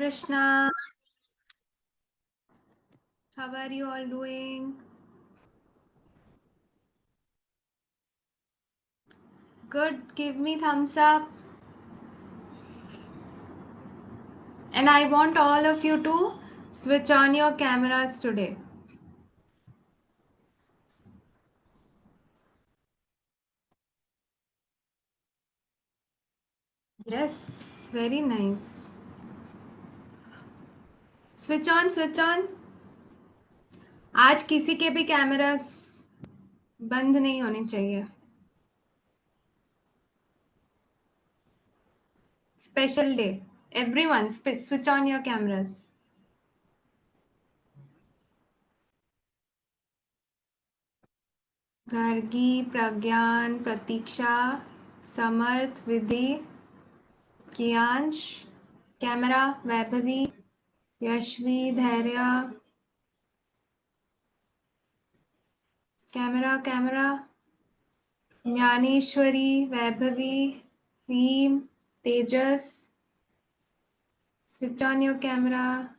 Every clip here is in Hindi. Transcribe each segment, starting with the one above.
Krishna. How are you all doing? Good. Give me thumbs up. And I want all of you to switch on your cameras today. Yes, very nice. Switch on, switch on. आज किसी के भी कैमरास बंद नहीं होने चाहिए. Special day. Everyone, switch on your cameras. Gargi, Pragyan, Pratiksha, Samarth, Vidhi, Kiyansh, camera, Vaibhavi, Yashvi, Dhairya, camera, Dnyaneshwari, Vaibhavi, Reem, Tejas, switch on your camera.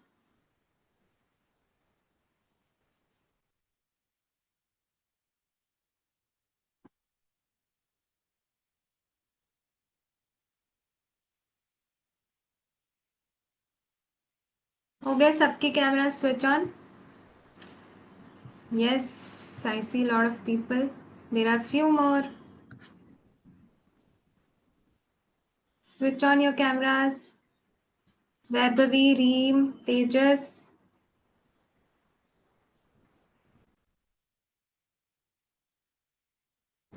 हो गए सबके camera switch on? Yes, I see a lot of people. There are few more. Switch on your cameras. Vaibhavi, Reem, Tejas.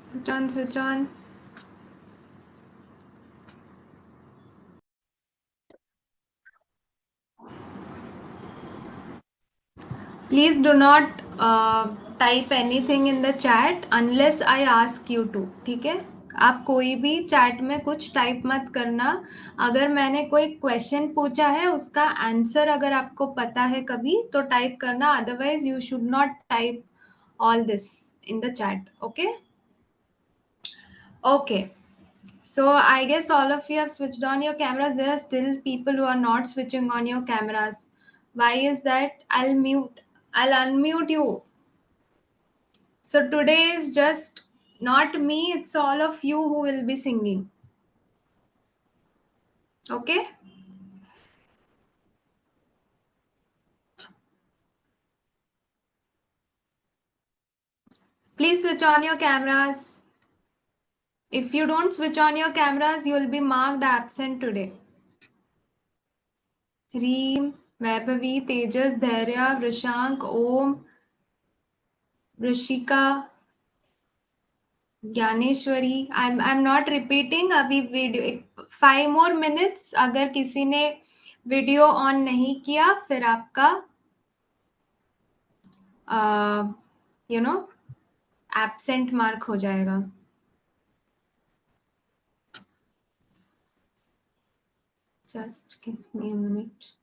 Switch on, switch on. Please do not type anything in the chat unless I ask you to. ठीक है? आप कोई भी चैट में कुछ टाइप मत करना. अगर मैंने कोई क्वेश्चन पूछा है उसका आंसर अगर आपको पता है कभी तो टाइप करना. Otherwise you should not type all this in the chat. Okay. So I guess all of you have switched on your cameras. There are still people who are not switching on your cameras. Why is that? I'll unmute you. So today is just not me, it's all of you who will be singing. Okay? Please switch on your cameras. If you don't switch on your cameras, you will be marked absent today. Reem, Vaibhavi, Tejas, Dhairya, Vrishank, Om, Rishika, Dnyaneshwari. I'm not repeating. अभी वीडियो 5 more minutes. अगर किसी ने वीडियो ऑन नहीं किया फिर आपका यू नो एब्सेंट मार्क हो जाएगा. Just give me a minute.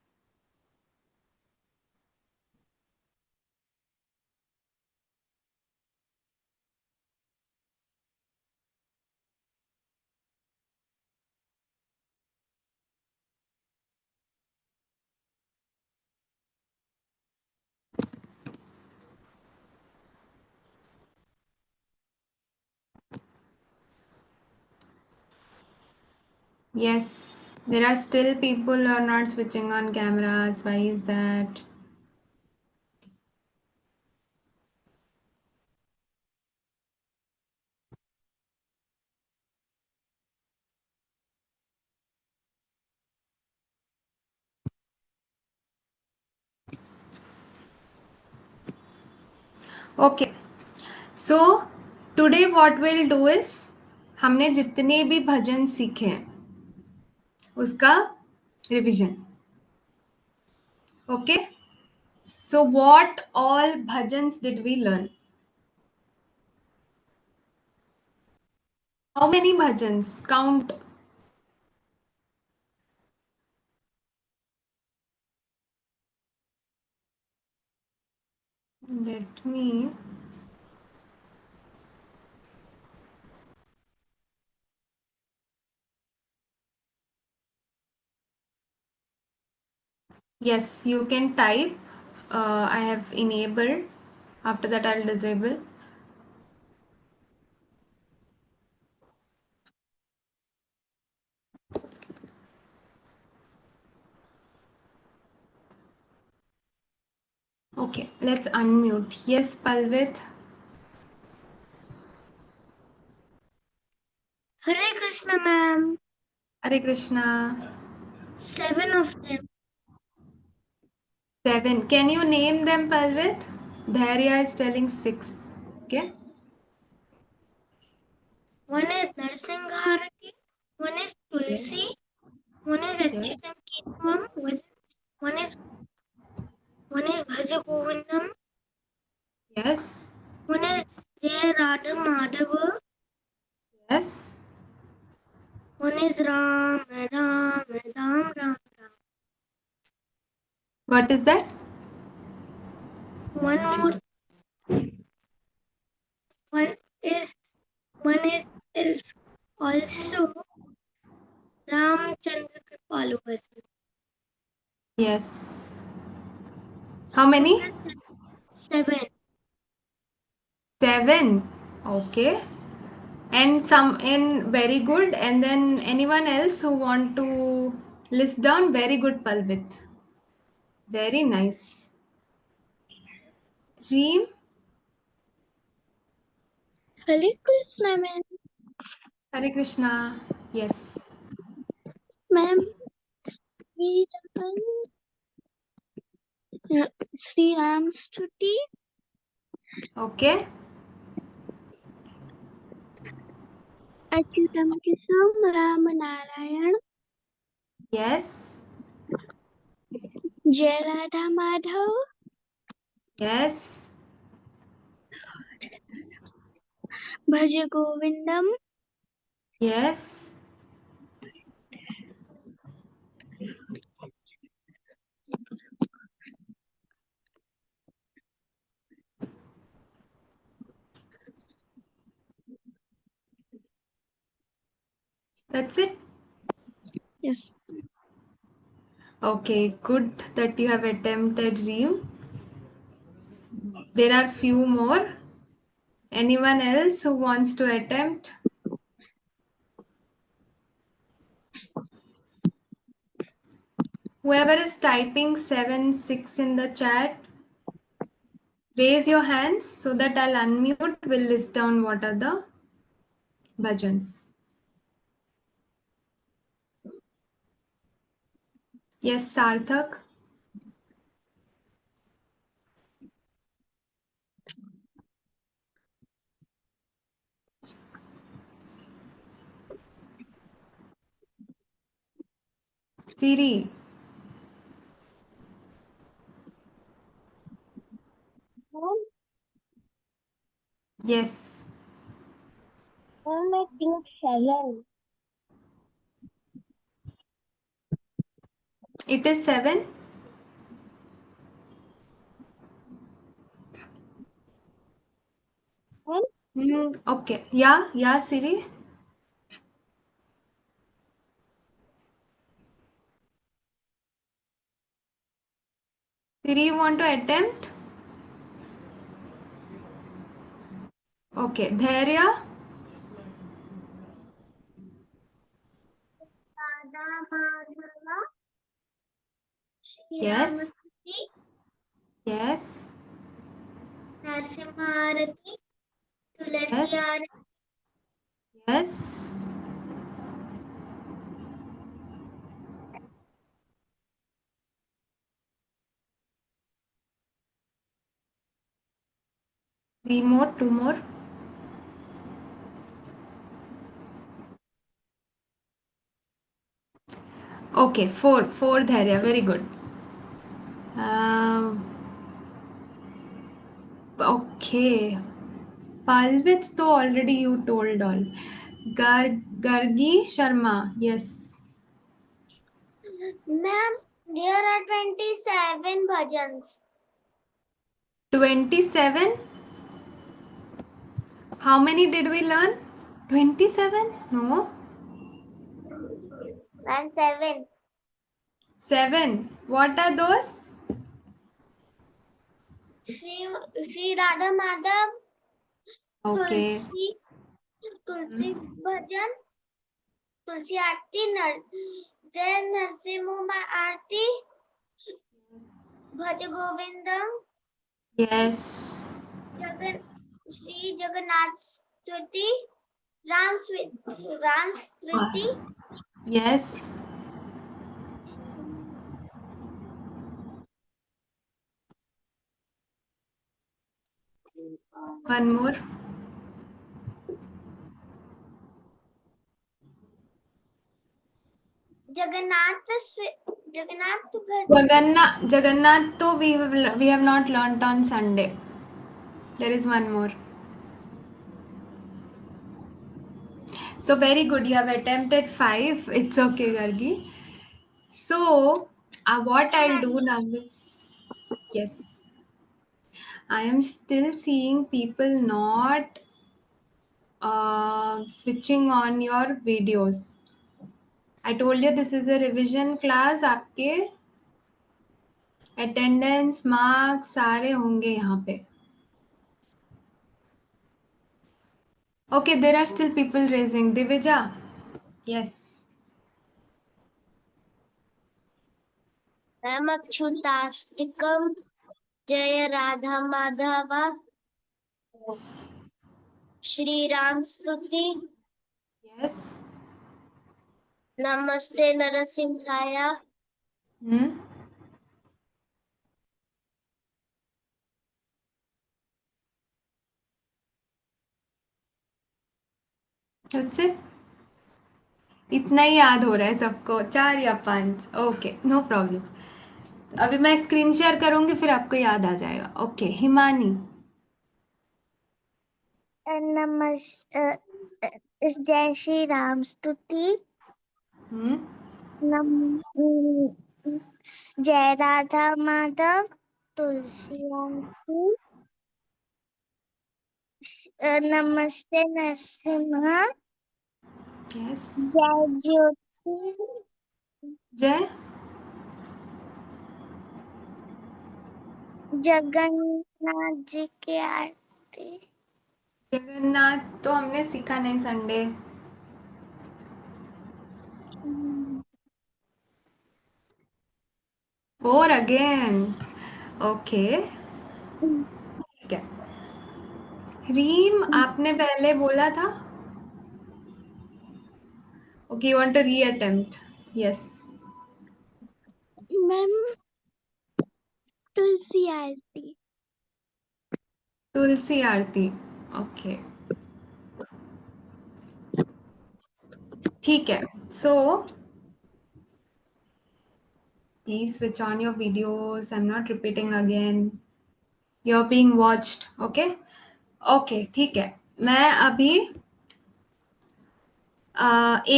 Yes, there are still people who are not switching on cameras. Why is that? Okay. So today what we'll do is हमने जितने भी भजन सीखे हैं उसका revision. Okay. So what all bhajans did we learn? How many bhajans? Count. Let me. Yes, you can type. I have enabled. After that, I'll disable. Okay, let's unmute. Yes, Palvit. Hare Krishna, ma'am. Hare Krishna. 7 of them. 7. Can you name them, Palvit? Dhairya is telling 6. Okay. One is Narsingharati, one is Tulsi, Yes. one is Yes. Achyutam Ketvam, one is Bhaja Govindam, Yes. one is Jay Radha Madhava, Yes. one is Ram, Ram, Ram, Ram. What is that? One more. One is also Ramchandra Kripalu Bhajan. Yes. How many? 7. 7. Okay. And some in very good, and then anyone else who want to list down very good, Palvit. Very nice. Reem. Hare Krishna, ma'am. Hare Krishna. Yes. Ma'am, we Sri Ram Stuti, Okay. Achyutam Kesam, Ram Narayan, Yes. Jai Radha Madhav, Yes. Bhaja Govindam, Yes. That's it. yes. Okay. Good that you have attempted, Reem. There are few more. Anyone else who wants to attempt? Whoever is typing 7, 6 in the chat, raise your hands so that I'll unmute. We'll list down what are the bhajans. Yes, Sarthak. Siri. Yes. I think 7. It is 7. Okay. Yeah. Yeah, Siri. Siri, you want to attempt? Okay. Dhairya. Radha Madhava, Sri Ram Yes. Stuti, Yes. Narsimharati, Tulasi Yes. Arati, Yes. Three more. Two more. Okay. Four. Four, Dhairya. Very good. Okay. Palvit, तो already you told all. Gargi Sharma. Yes. Ma'am, there are 27 bhajans. 27. How many did we learn? 27? No. And 7. 7. What are those? Shri Radha Madhav, Okay. तुलसी भजन, तुलसी आरती, जय नरसिंह आरती, भज गोविंदम, Yes. श्री जगन्नाथ स्तुति, राम स्तुति, Yes. One more. Jagannath Jagannath to we have not learnt on Sunday. There is one more. So very good. You have attempted 5. It's okay, Gargi. So what I'll do now is, yes, I am still seeing people not switching on your videos. I told you this is a revision class. आपके attendance marks सारे होंगे यहाँ पे. Okay, there are still people raising. Divija, yes. Ma'am Achyutashtakam, जय राधा माधव, Yes. श्री राम स्तुति, Yes. नमस्ते नरसिंहाय, Hmm? That's it. इतना ही याद हो रहा है सबको, 4 या 5. Okay, no problem. अभी मैं स्क्रीन शेयर करूंगी फिर आपको याद आ जाएगा. ओके, हिमानी. जय श्री राम स्तुति, हम्म. जय राधा माधव, तुलसी आरती, नमस्ते नरसिम्हा, यस. जय ज्योति, जय. जगन्नाथ जी की आरती. जगन्नाथ तो हमने सीखा नहीं संडे. और अगेन. ओके, ठीक है. रीम आपने पहले बोला था. Okay, you want to reattempt. Yes. Ma'am Tulsi Aarti. Tulsi Aarti. Okay, ठीक है. सो please switch on your videos. I'm not repeating again. You're being watched. Okay. Okay, ठीक है. मैं अभी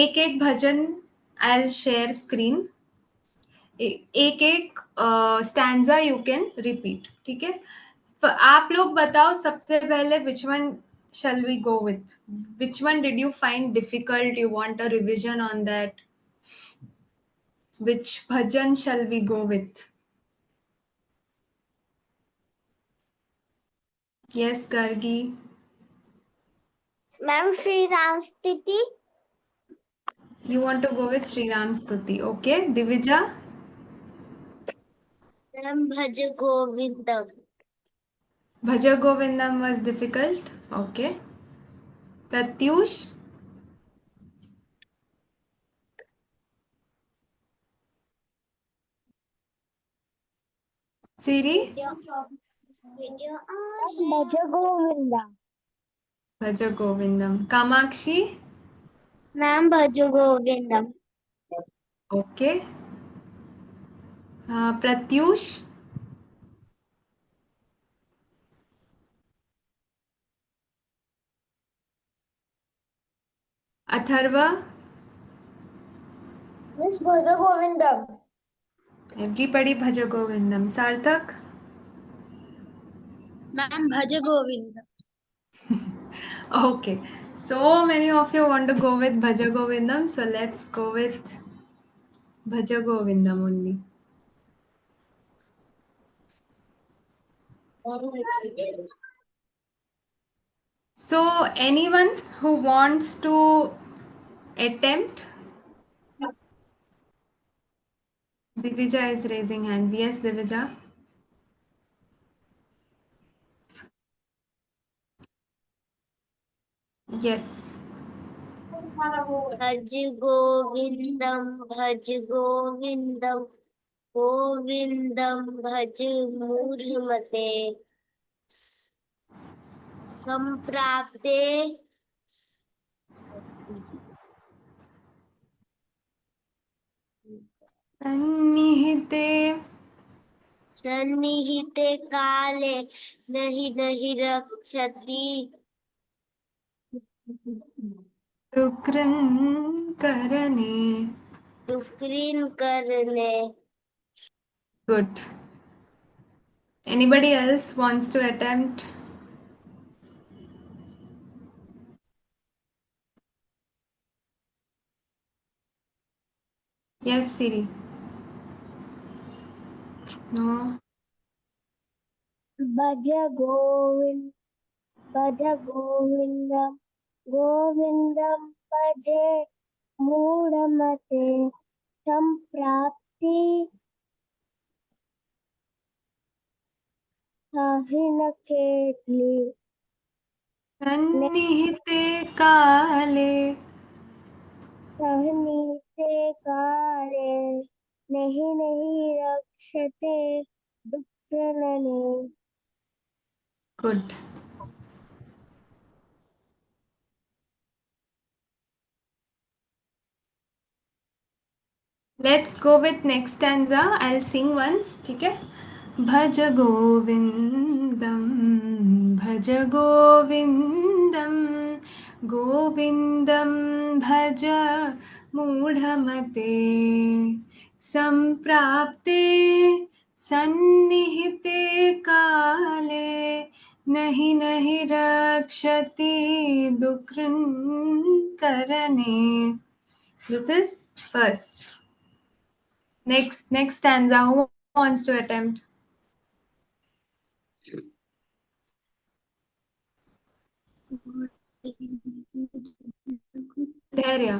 एक एक भजन I'll share screen. एक एक स्टैंजा यू कैन रिपीट. ठीक है. आप लोग बताओ सबसे पहले which one shall we go with? Which one did you find difficult? You want a revision on that? Which bhajan shall we go with? Yes, Gargi. Ma'am Shri Ram स्तुति. You want to go with Sri Ram Stuti. Okay. Divija. Ma'am भज गोविंदम. Bhaja Govindam was difficult. Okay. Pratyush. Siri. भज गोविंदम. Bhaja Govindam. Kamakshi. मैम भज गोविंदम. Okay. Pratyush. Atharva. मिस भज गोविंदम. Everybody Bhaja Govindam. Sarthak. Ma'am भज गोविंदम. Okay. So many of you want to go with Bhaja Govindam. So let's go with Bhaja Govindam only. So, anyone who wants to attempt? Divija is raising hands. Yes, Divija. Yes. भज गोविंदम भज गोविंदम गोविंदम भज मूढ़मते संप्राप्ते सन्निहिते सन्निहिते काले नहीं नहीं रक्षति दुकृं करणे. दुक्रीन करने. Good. Anybody else wants to attempt? Yes, Siri. No. भज गोविंद भज गोविंदम गोविंदम भजे मूढ़मते संप्राप्ति साहिन केतली सन्निहिते काले सहनीते काले नहीं नहीं रक्षते दुष्करणे. Good. Let's go with next stanza. I'll sing once. ठीक है? भज गोविंदम भज गोविंदम गोविंदम भज मूढ़मते संप्राप्ते सन्निहिते काले नहीं नहीं रक्षति दुकृं करणे. This is first. Next stanza. Who wants to attempt? Dhairya.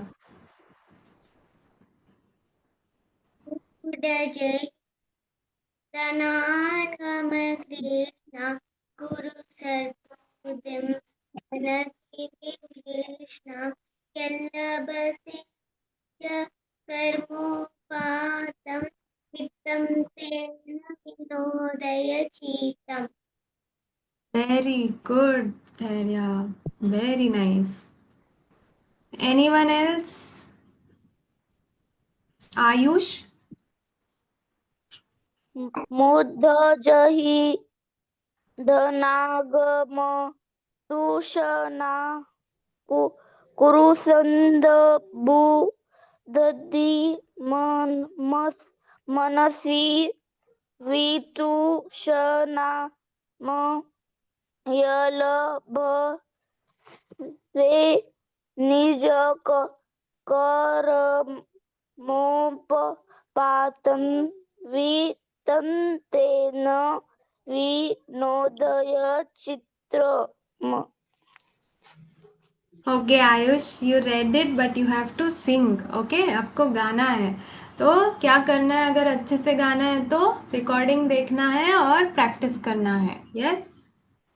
जय तनागम कृष्ण गुरु सर्वोदम मनसि कृष्ण केल्लबसि कर्मोपातम वित्तम तेन विनोदय चीतम. Very good, Dhairya. Very nice. Anyone else? Ayush? मुद्दजहि धनागम दूषणा कुरुसन्दबु दधि मनसि वितूषणा यलभसे निजक करमोपपातं वितन्तेन विनोदय चित्रम. Okay, Ayush, you read it, but you have to sing. Okay, आपको गाना है. तो क्या करना है? अगर अच्छे से गाना है तो रिकॉर्डिंग देखना है और प्रैक्टिस करना है. Yes?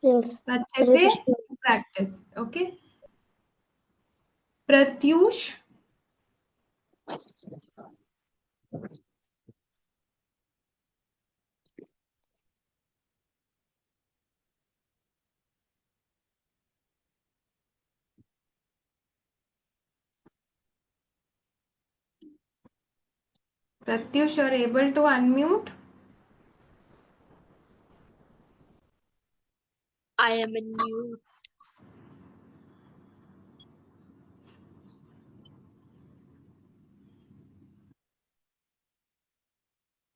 Yes. अच्छे से practice. Okay? Pratyush. Pratyush, you're able to unmute? I am in mute.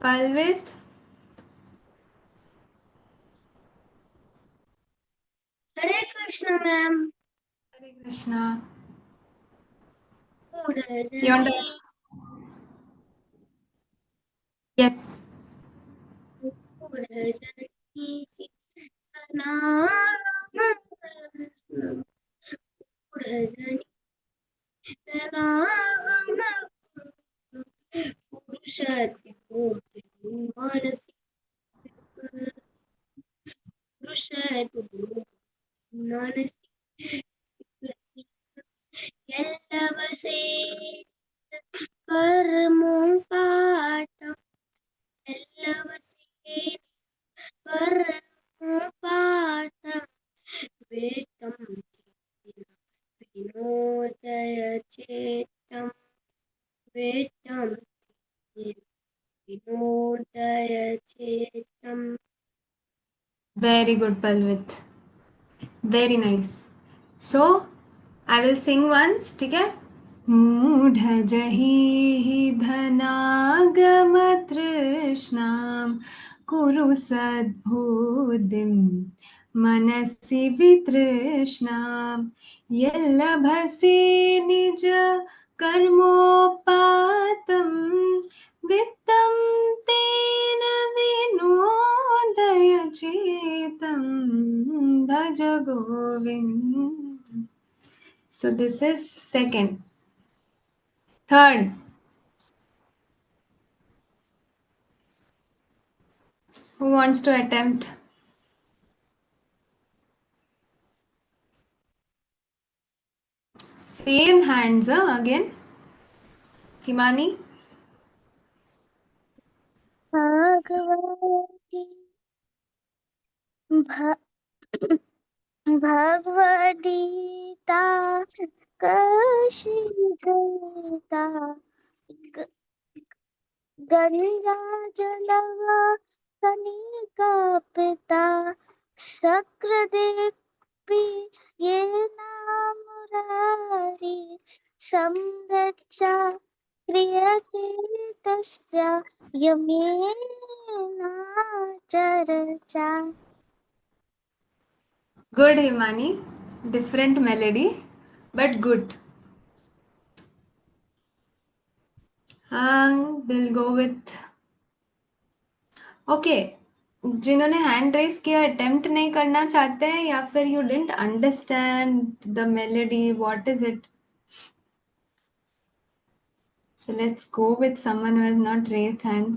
Palvit? Hare Krishna, ma'am. Hare Krishna. Udajani Your turn. Yes. ಎಲ್ಲವಸೇ ಕರ್ಮೋಪಾತ ಎಲ್ಲವಸೇ ಕರ್ಮೋಪಾತ ವೇತಂ ವಿನೋದಯ ಚೇತಂ ವೇತಂ विनोदय चेतम। Very good, Palvit. Very nice. So, I will sing once, ठीक है? मूढ़ जहि धनागमतृष्णां कुरु सद्बुद्धिं मनसि वितृष्णां यल्लभसे निज कर्मोपातं वित्तं तेन विनोदय चेतं भज गोविन्दम्. So this is second. Third. Who wants to attempt? Same hands again. Himani. Bhagwati Bhagavad Gita कशिधता Ganga जलवा कनिका पिता शक्रदेवी ये नाम मुरारी संरक्षा क्रियते तस्य यमेना चर्चा। Good, Himani. Different melody, but good. We'll go with. Okay. जिन्होंने हैंड रेस किया अटेम्प्ट नहीं करना चाहते हैं या फिर you didn't understand the melody, what is it? So let's go with someone who has not raised hands.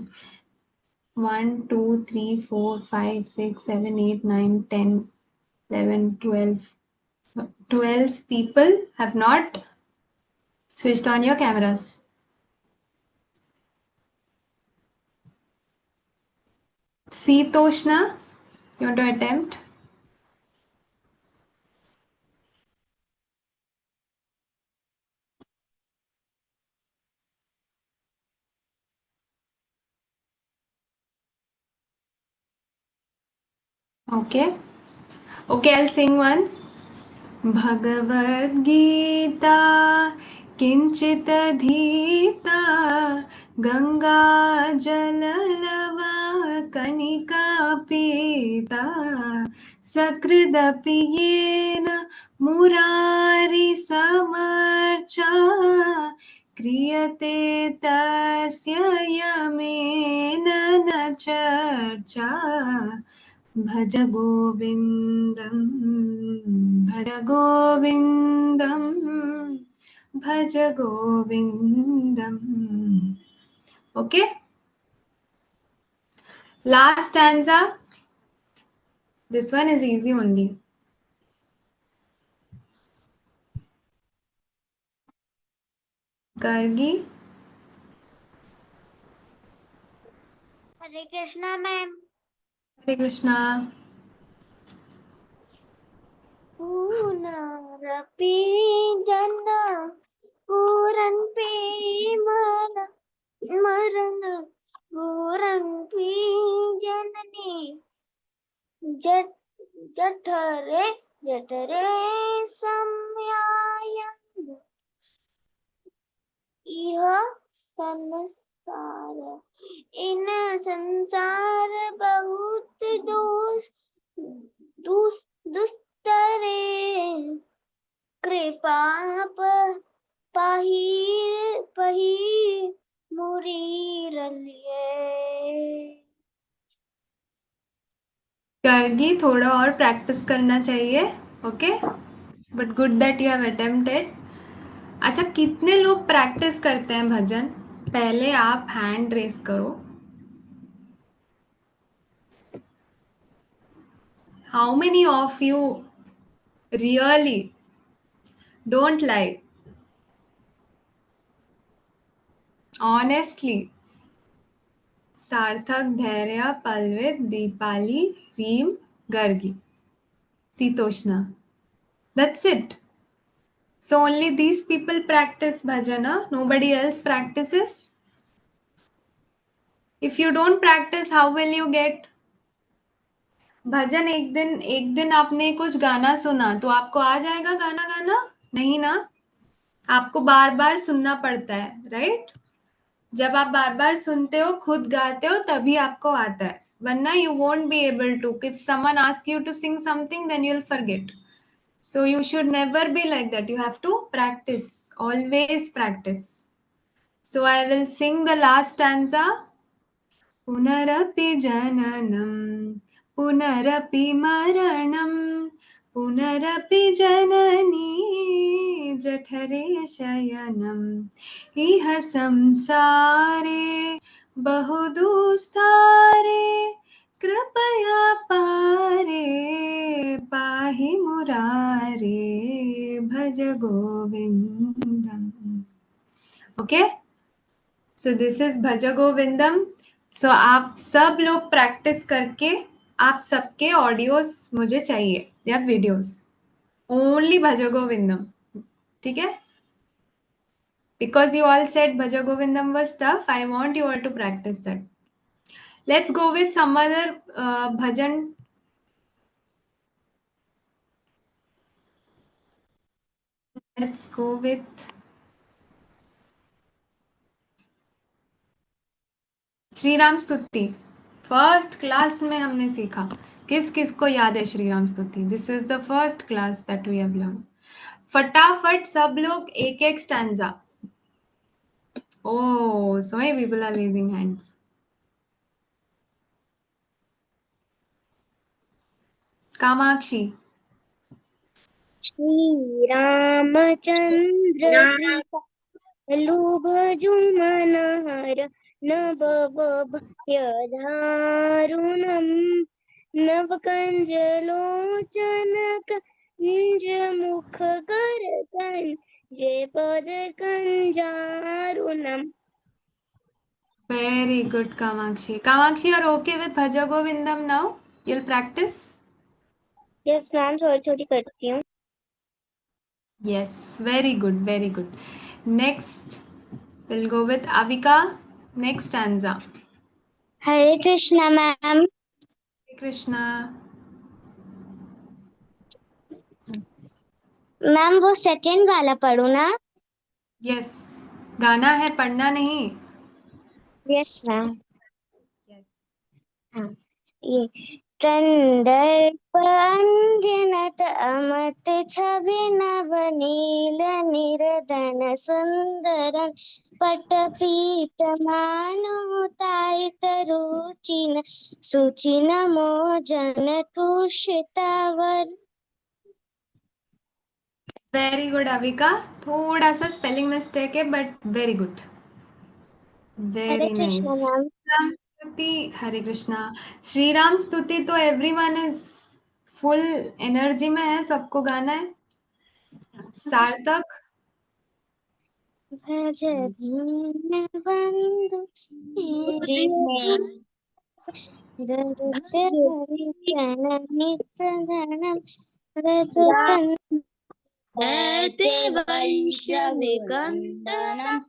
1 2 3 4 5 6 7 8 9 10 11 12 12 people have not switched on your cameras. Seetoshna, you want to attempt? Okay. Okay, I'll sing once. भगवद्गीता किञ्चिदधीता गङ्गाजललवा कणिका पीता सकृदपि येन मुरारिसमर्चा क्रियते तस्य यमेन न चर्चा भज गोविन्दं भज गोविन्दं भज गोविन्दम्. Okay, last stanza. This one is easy only. Gargi. Hare Krishna ma'am. Hare Krishna. पुनरपि जन्म पूरन्पि मरण पूरन्पि जननी जठरे जठरे सम्याय इह संसार इन संसार बहुत दुस्तरे कृपा पहिर ಮುರಿರಲಿಯೇ. गर्गी थोड़ा और प्रैक्टिस करना चाहिए. Okay, but good that you have attempted. अच्छा, कितने लोग प्रैक्टिस करते हैं भजन? पहले आप हैंड रेस करो. How many of you really? Don't lie, honestly. सार्थक, धैर्य, पल्लवित, Deepali, रीम, Gargi, शीतोष्णा. That's it. So only these people practice bhajana, nobody else practices. If you don't practice, how will you get? भजन एक दिन आपने कुछ गाना सुना तो आपको आ जाएगा गाना गाना? नहीं ना. आपको बार बार सुनना पड़ता है, राइट? जब आप बार बार सुनते हो, खुद गाते हो, तभी आपको आता है. वरना you won't be able to. If someone asks you to sing something, then you'll forget. So you should never be like that. You have to practice. Always practice. So I will sing the last stanza. पुनरपि जननं पुनरपि मरणं पुनरपि जननी जठरे शयनम् इह संसारे बहुदुस्तारे कृपया पारे पाहि मुरारे भज गोविन्दम्. ओके, सो दिस इज भज गोविंदम. सो आप सब लोग प्रैक्टिस करके, आप सबके ऑडियोज मुझे चाहिए या वीडियोस. ओनली भज गोविंदम. ठीक है? Because you all said Bhaja Govindam was tough, I want you all to practice that. Let's go with some other bhajan. Let's go with Shri Ram Stuti. First class में हमने सीखा. किस किस को याद है श्री राम स्तुति? This is the first class that we have learn. फटाफट सब लोग एक एक stanza. Oh, so many people are raising hands. Kamakshi. Shri Ramchandra कृपालु भजु मनहर नव भयदारुणम् नव कंज लोचन कंज मुख कर कंज पद कंजारुणम्. Very good, Kamakshi. Kamakshi, you're okay with Bhaja Govindam now? You'll practice? Yes ma'am, थोड़ी छोटी करती हूँ. Yes, very good, very good. Next, we'll go with Avika. Next stanza. Hare Krishna ma'am. Hare Krishna. Ma'am वो सेकंड वाला पढ़ू ना? Yes. गाना है, पढ़ना नहीं. Yes ma'am. Yes. हाँ, ये कंदर्प अंजनत अमत छवि नव नील निर्धन Sundaran पटपीत मानुतायित Ruchin Suchin मोजन कुशितावर. Very good, Avika. थोड़ा सा स्पेलिंग मिस्टेक है, but very good. Hare very Krishna nice. Ma'am. Ram स्तुति. हरे कृष्णा. श्री राम स्तुति तो एवरीवन इज फुल एनर्जी में है, सबको गाना है. सार्थक. भज दीन बंधु दरिद्र हरिजन नित धनम रघुकंद वंश विकंदनम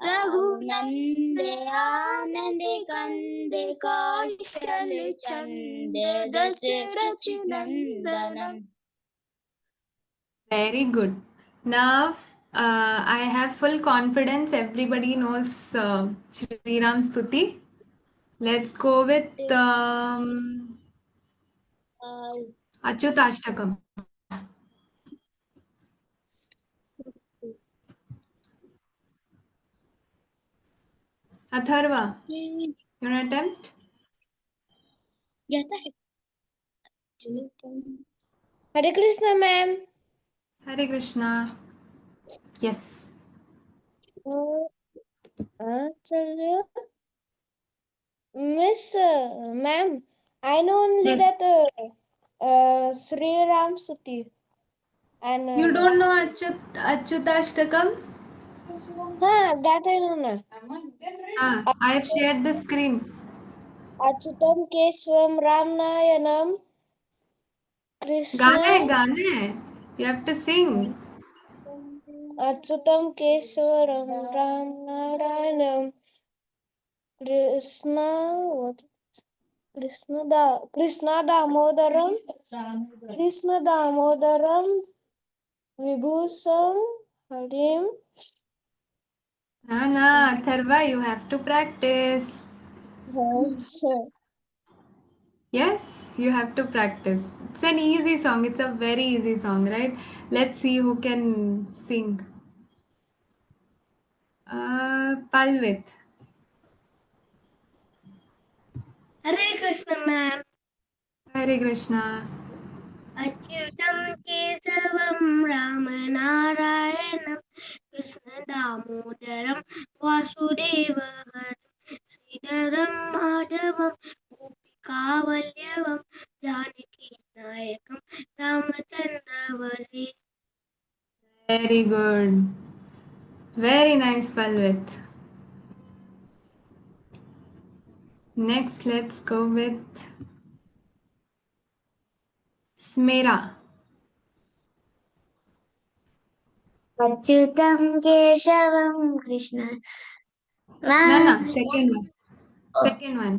रघुनंदे आनंदे कंदे कौशल चंदे Dasharath नंदनम. Very good. Now I have full confidence everybody knows Shri Ram Stuti. Let's go with Achyutashtakam. Atharva, ये you want to attempt? जाता है। Hare Krishna ma'am. Hare Krishna. Yes. चलिए miss ma'am, I know only Yes. that Sri Ram Suti and You don't know Achyutastakam? that I know ना। I have shared the screen. Achyutam Keshavam Ram Narayanam Krishna गाना है. You have to sing. Achyutam Keshavam Ram Narayanam Krishna Krishna Damodaram विभूषण हरिम। No, Atharva, you have to practice. Yes, you have to practice. It's an easy song. It's a very easy song, right? Let's see who can sing. Palvit. Hare Krishna ma'am. Hare Krishna. अच्युतं केशवं रामनारायणं Krishna दामोदरं वासुदेवहरं श्रीधरं माधवं गोपिकावल्लभं जानकीनायकं रामचन्द्रवसे। Very good. Very nice, Palvit. Next, let's go with Smera. Achyutam Keshavam Krishna No, second one. Second one.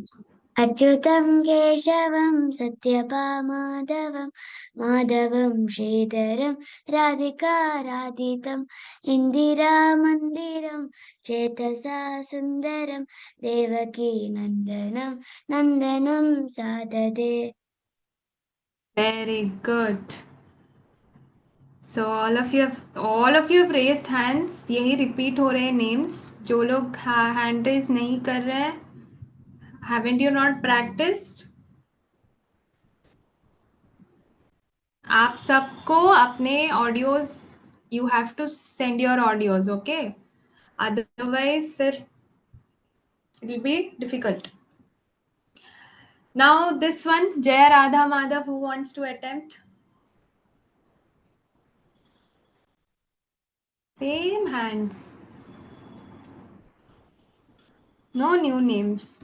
अच्युतं केशवं सत्यभामाधवं माधवं श्रीधरं राधिकाराधितं इन्दिरामन्दिरं चेतसा सुन्दरं Devaki नन्दनं नन्दनं साददे। Very good. So all of you have raised hands. यही repeat हो रहे हैं names. जो लोग hand raise नहीं कर रहे हैं, haven't you not practiced? आप सबको अपने audios you have to send your audios okay otherwise फिर it will be difficult now this one जय Radha Madhav who wants to attempt same hands no new names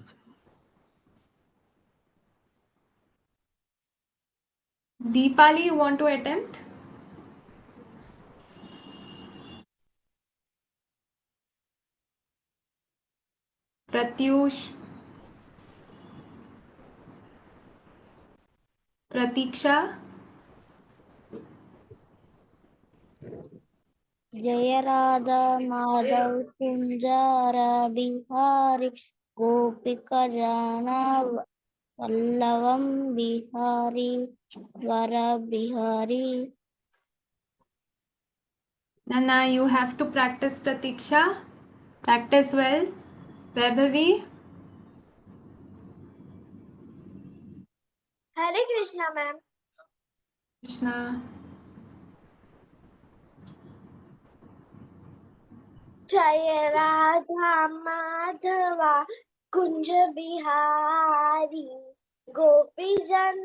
Deepali you want to attempt Pratyush Pratiksha जय राधा माधव कुंजार बिहारी गोपिका जाना वल्लभम बिहारी वर बिहारी। Nana, you have to practice Pratiksha. Practice well. Vaibhavi, Hare Krishna ma'am. Krishna. जय राधा माधवा कुंज बिहारी गोपी जन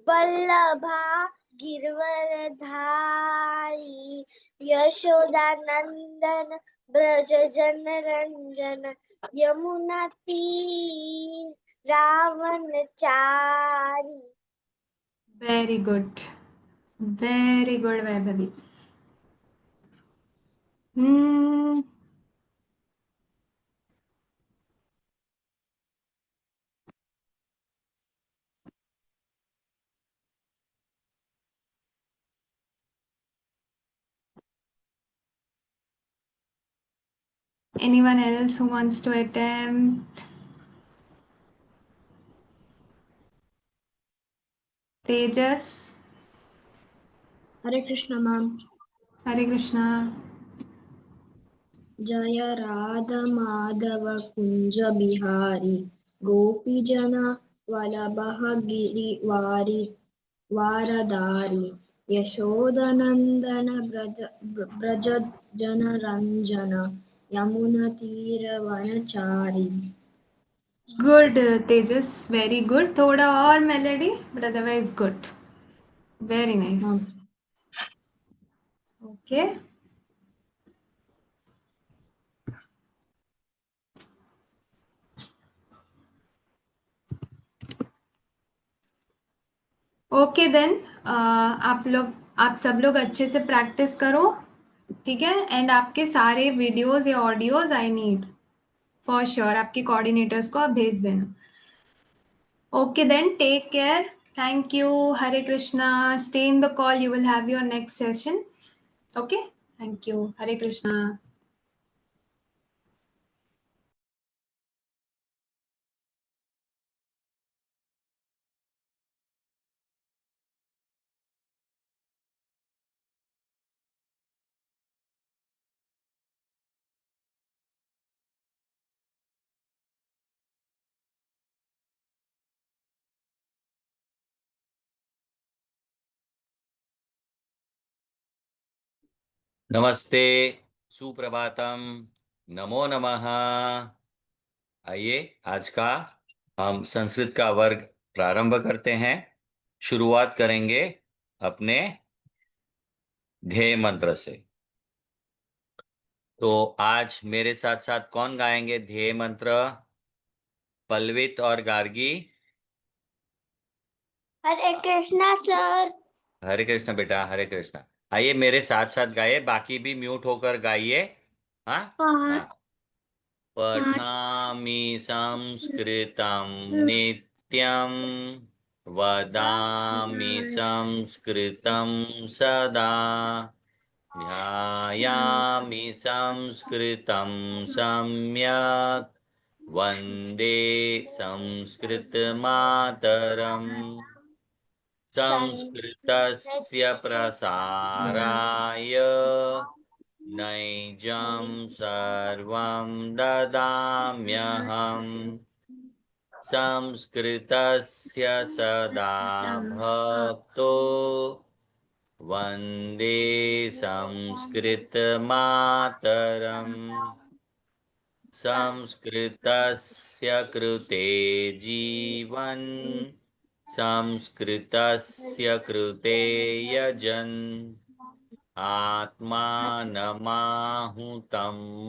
वल्लभा गिरवरधारी यशोदा नंदन ब्रज जन रंजन यमुना तीर रावण चारी। Very good. Very good, Vaibhavi. Hmm. Anyone else who wants to attempt? Tejas, Hare Krishna ma'am. Hare Krishna. जय राधा माधव कुंज बिहारी गोपी जना वल्लभ गिरिवारी वारदारी यशोदनंदन ब्रज जन रंजन यमुना तीर वनचारी। Good Tejas, very good. थोड़ा और melody, but otherwise good, very nice. Okay, okay then, आप सब लोग अच्छे से प्रैक्टिस करो, ठीक है। एंड आपके सारे वीडियोस या audios I need for sure, आपके कोऑर्डिनेटर्स को आप भेज देना। Okay then, take care, thank you, Hare Krishna, stay in the call, you will have your next session. Okay, thank you, Hare Krishna. नमस्ते, सुप्रभातम, नमो नमः। आइए आज का हम संस्कृत का वर्ग प्रारंभ करते हैं। शुरुआत करेंगे अपने ध्येय मंत्र से। तो आज मेरे साथ साथ कौन गाएंगे ध्येय मंत्र? पल्वित और गार्गी। हरे कृष्णा सर। हरे कृष्ण बेटा, हरे कृष्ण। आइए मेरे साथ साथ गाइए, बाकी भी म्यूट होकर गाइए। हाँ हाँ हाँ। पठामि संस्कृतं नित्यं, वदामि संस्कृतं सदा, ध्यायामि संस्कृतं सम्यक्, वन्दे संस्कृतमातरम्। संस्कृतस्य प्रसाराय नैजं सर्वं ददाम्यहम्। संस्कृतस्य सदा भक्तो वन्दे संस्कृतमातरम्। संस्कृतस्य कृते जीवन्, संस्कृतस्य कृते यजन्, आत्मानमाहुतं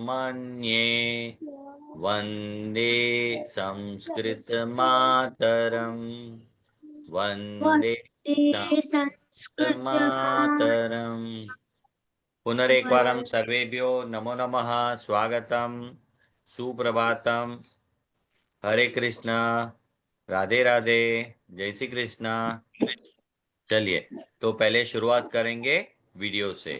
मन्ये, वन्दे संस्कृतमातरम्। वन्दे संस्कृत संस्कृतमातरम्। पुनरेकवारं सर्वेभ्यो नमो नमः, स्वागतम, सुप्रभातम, हरे कृष्णा, राधे राधे, जय श्री कृष्णा। चलिए, तो पहले शुरुआत करेंगे वीडियो से।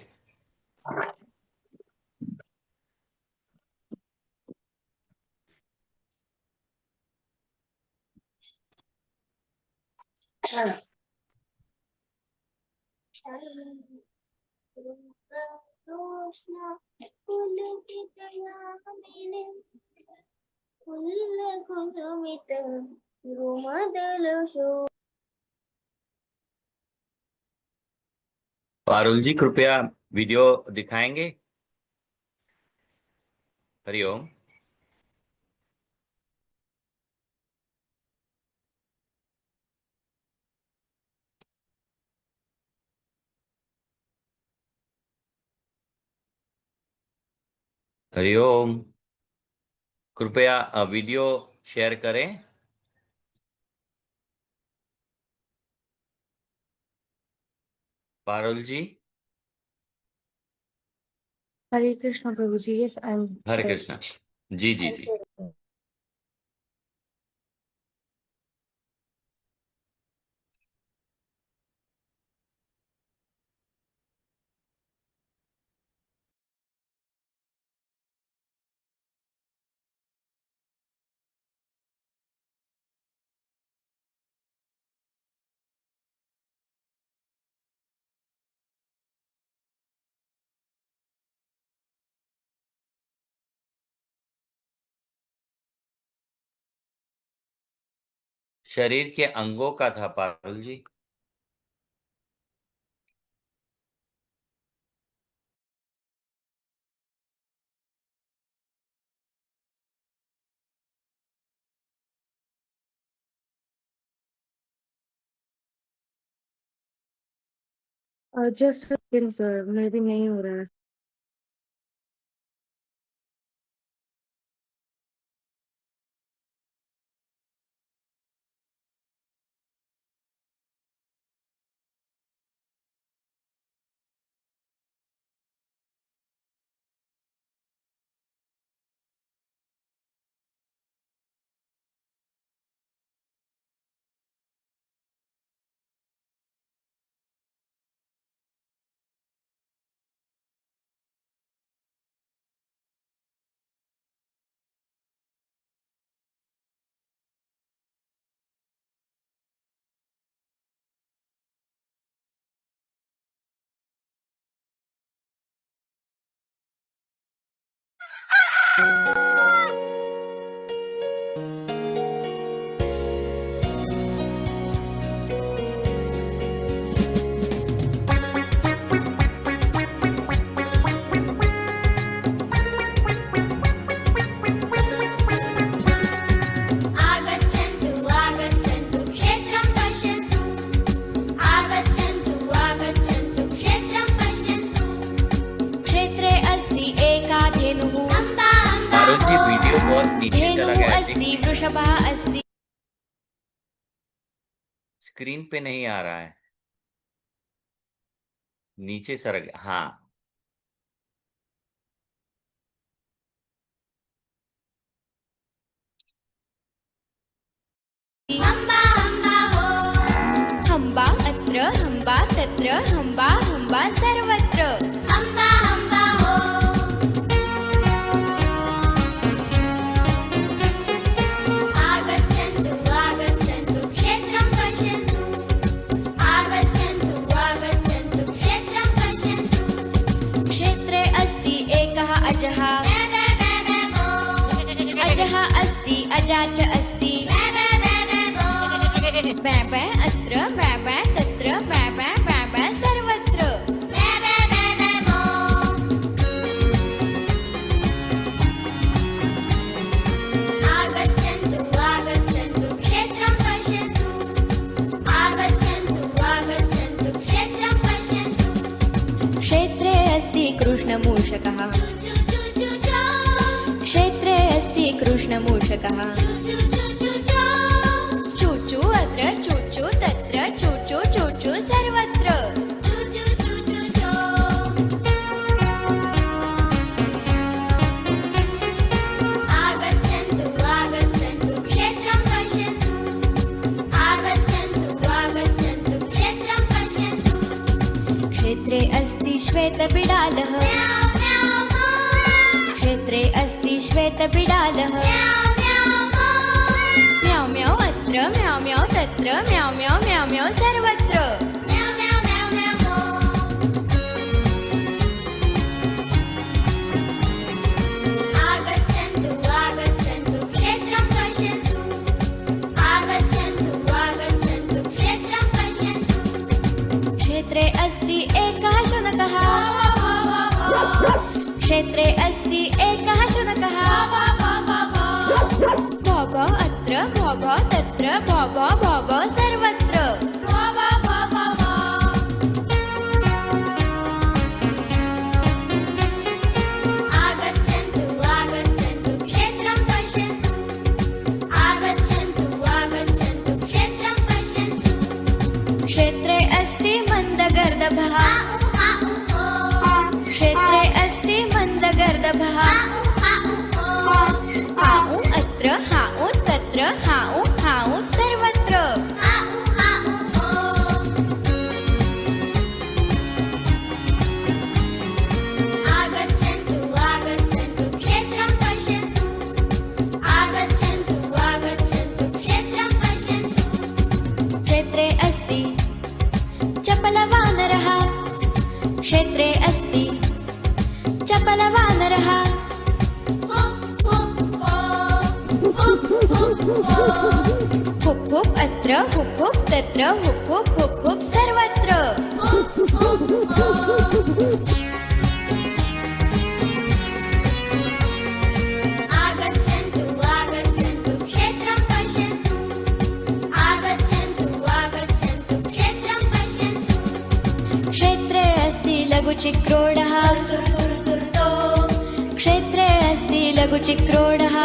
पारुल जी कृपया वीडियो दिखाएंगे। हरिओम। हरिओम, कृपया वीडियो शेयर करें। पारुल जी। हरे कृष्ण प्रभु जी, यस आई एम हरे कृष्णा। जी जी जी। शरीर के अंगों का था पारुल जी। Just a second, sir. Maybe नहीं हो रहा है. आगच्छन्तु आगच्छन्तु क्षेत्रं पश्यन्तु आगच्छन्तु आगच्छन्तु क्षेत्रं पश्यन्तु क्षेत्रे अस्ति एका धेनुः अम्बा अम्बा पारुल जी वीडियो बहुत नीचे चला धेनुः गया है। अस्ति वृषभः अस्ति स्क्रीन पे नहीं आ रहा है, नीचे सरक। हाँ अम्बा अम्बा हो हम्बा अत्र हम्बा तत्र हम्बा हम्बा सर्वत्र अम्बा अम्बा हो आगच्छन्तु आगच्छन्तु क्षेत्रं पश्यन्तु आगच्छन्तु आगच्छन्तु क्षेत्रं पश्यन्तु क्षेत्रे अस्ति एकः अजः अजः अस्ति अजा च अस्ति बैबै अत्र बैबै तत्र बैबै बैबै सर्वत्र आगच्छन्तु आगच्छन्तु क्षेत्रं पश्यन्तु आगच्छन्तु आगच्छन्तु क्षेत्रं पश्यन्तु क्षेत्रे अस्ति कृष्णमूषकः क्षेत्रे अस्ति कृष्णमूषकः चूचू अत्र चूचू तत्र चूचू चूचू सर्वत्र आगच्छन्तु आगच्छन्तु क्षेत्रं पश्यन्तु आगच्छन्तु आगच्छन्तु क्षेत्रं पश्यन्तु क्षेत्रे अस्ति श्वेतबिडालः क्षेत्रे अस्ति श्वेतबिडालः म्याव् म्याव् अत्र म्याव् म्याव् तत्र म्याव् म्याव् म्याव् म्याव् सर्वत्र आगच्छन्तु आगच्छन्तु क्षेत्रं पश्यन्तु आगच्छन्तु आगच्छन्तु क्षेत्रं पश्यन्तु क्षेत्रे अस्ति एकः शुनकः क्षेत्रे अस्ति एकः शुनकः भव अत्र भव तत्र भव भव सर्वत्र आगच्छन्तु आगच्छन्तु क्षेत्रं पश्यन्तु आगच्छन्तु आगच्छन्तु क्षेत्रं पश्यन्तु क्षेत्रे अस्ति मन्दगर्दभः क्षेत्रे अस्ति मन्दगर्दभः हाउ अत्र हाउ तत्र हाउ हाउ सर्वत्र आगच्छन्तु आगच्छन्तु क्षेत्रं पश्यन्तु आगच्छन्तु आगच्छन्तु क्षेत्रं पश्यन्तु क्षेत्रे अस्ति चपलवानरः क्षेत्रे अस्ति चपलवानरः हुप् हुप् अत्र हुप हुप तत्र हुप हुप हुप हुप सर्वत्र आगच्छन्तु आगच्छन्तु क्षेत्रं पश्यन्तु आगच्छन्तु आगच्छन्तु क्षेत्रं पश्यन्तु क्षेत्रे अस्ति लघुचिक्रोडः क्षेत्रे अस्ति लघुचिक्रोडः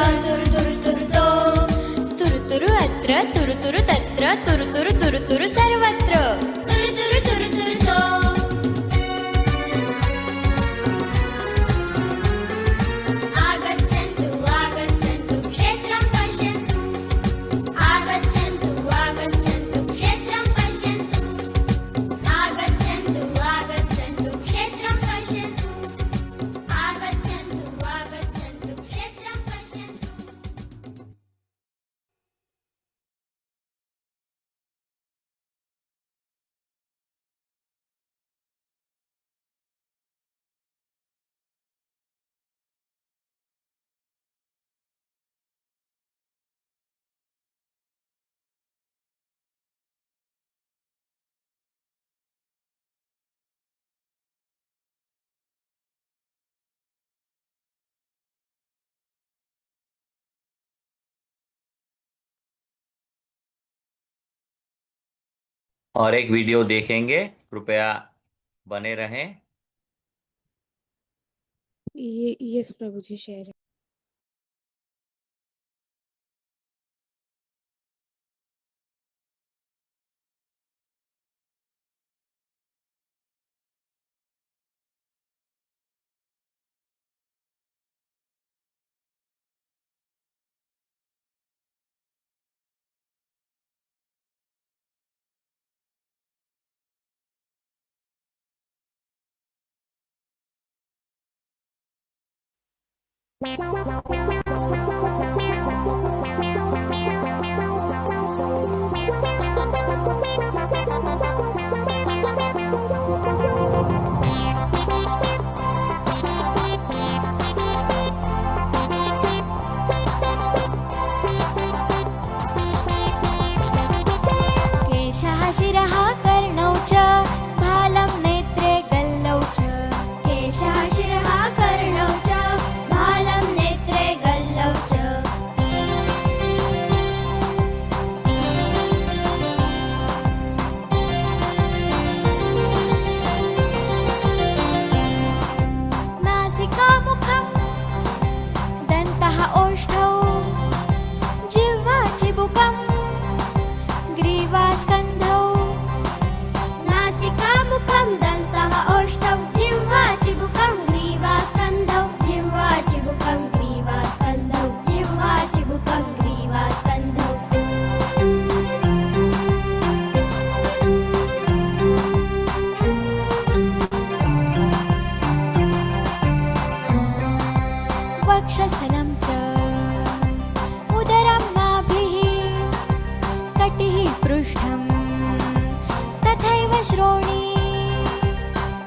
तुरुतुरु अत्र तुरुतुरु तत्र तुरुतुरु तुरुतुरु सर्वत्र तुरु तुरु तुरु तुरु सो आगच्छन्तु आगच्छन्तु क्षेत्रं पश्यन्तु आगच्छन्तु आगच्छन्तु क्षेत्रं पश्यन्तु आगच्छन्तु आगच्छन्तु क्षेत्रं पश्यन्तु आगच्छन्तु आगच्छन्तु क्षेत्रं पश्यन्तु और एक वीडियो देखेंगे, कृपया बने रहें। ये प्रभु जी शेयर है। केशः शिरः कर्णौ च भालं नेत्रे गल्लौ च केशः शिरः कर्णौ च भालं नेत्रे गल्लौ च नासिका मुखं दन्तः ओष्ठौ जिह्वा चिबुकं ग्रीवा स्कन्धौ नासिका मुखं दन्तः ओष्ठौ जिह्वा चिबुकं ग्रीवा स्कन्धौ जिह्वा चिबुकं ग्रीवा स्कन्धौ जिह्वा चिबुकं ग्रीवा स्कन्धौ वक्षस्थलं च उदरं नाभिः कटिः पृष्ठं तथैव श्रोणी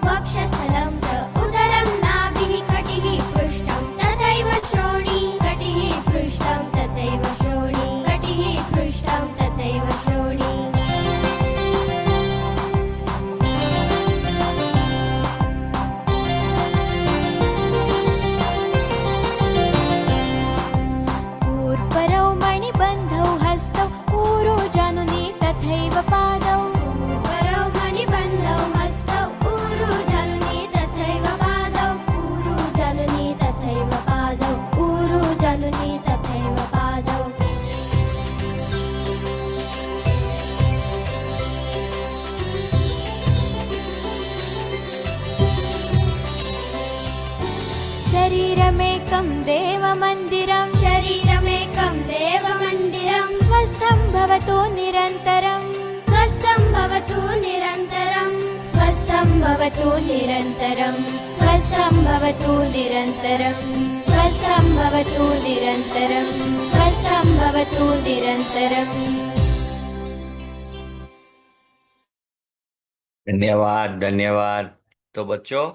वक्षस्थलं च उदरं नाभिः कटिः पृष्ठं तथैव श्रोणी कटिः पृष्ठं तथैव श्रोणी कटिः पृष्ठं तथैव श्रोणी ऊर्परौ मणिबन्धौ हस्तौ ऊरु जानुनी तथैव पादौ ऊर्वरौ मणिबन्धौ हस्तौ ऊरु जानुनी तथैव पादौ ऊरु जानुनी तथैव पादौ ऊरु जानुनी तथैव पादौ शरीरमेकं देवमन्दिरं शरीरमेकं देवमन्दिरं स्वस्थं भवतु निरन्तरं स्वस्थं भवतु निरन्तरं स्वस्थं भवतु निरन्तरं स्वस्थं भवतु निरन्तरं स्वस्थं भवतु निरन्तरं स्वस्थं भवतु निरन्तरम् धन्यवाद धन्यवाद। तो बच्चों,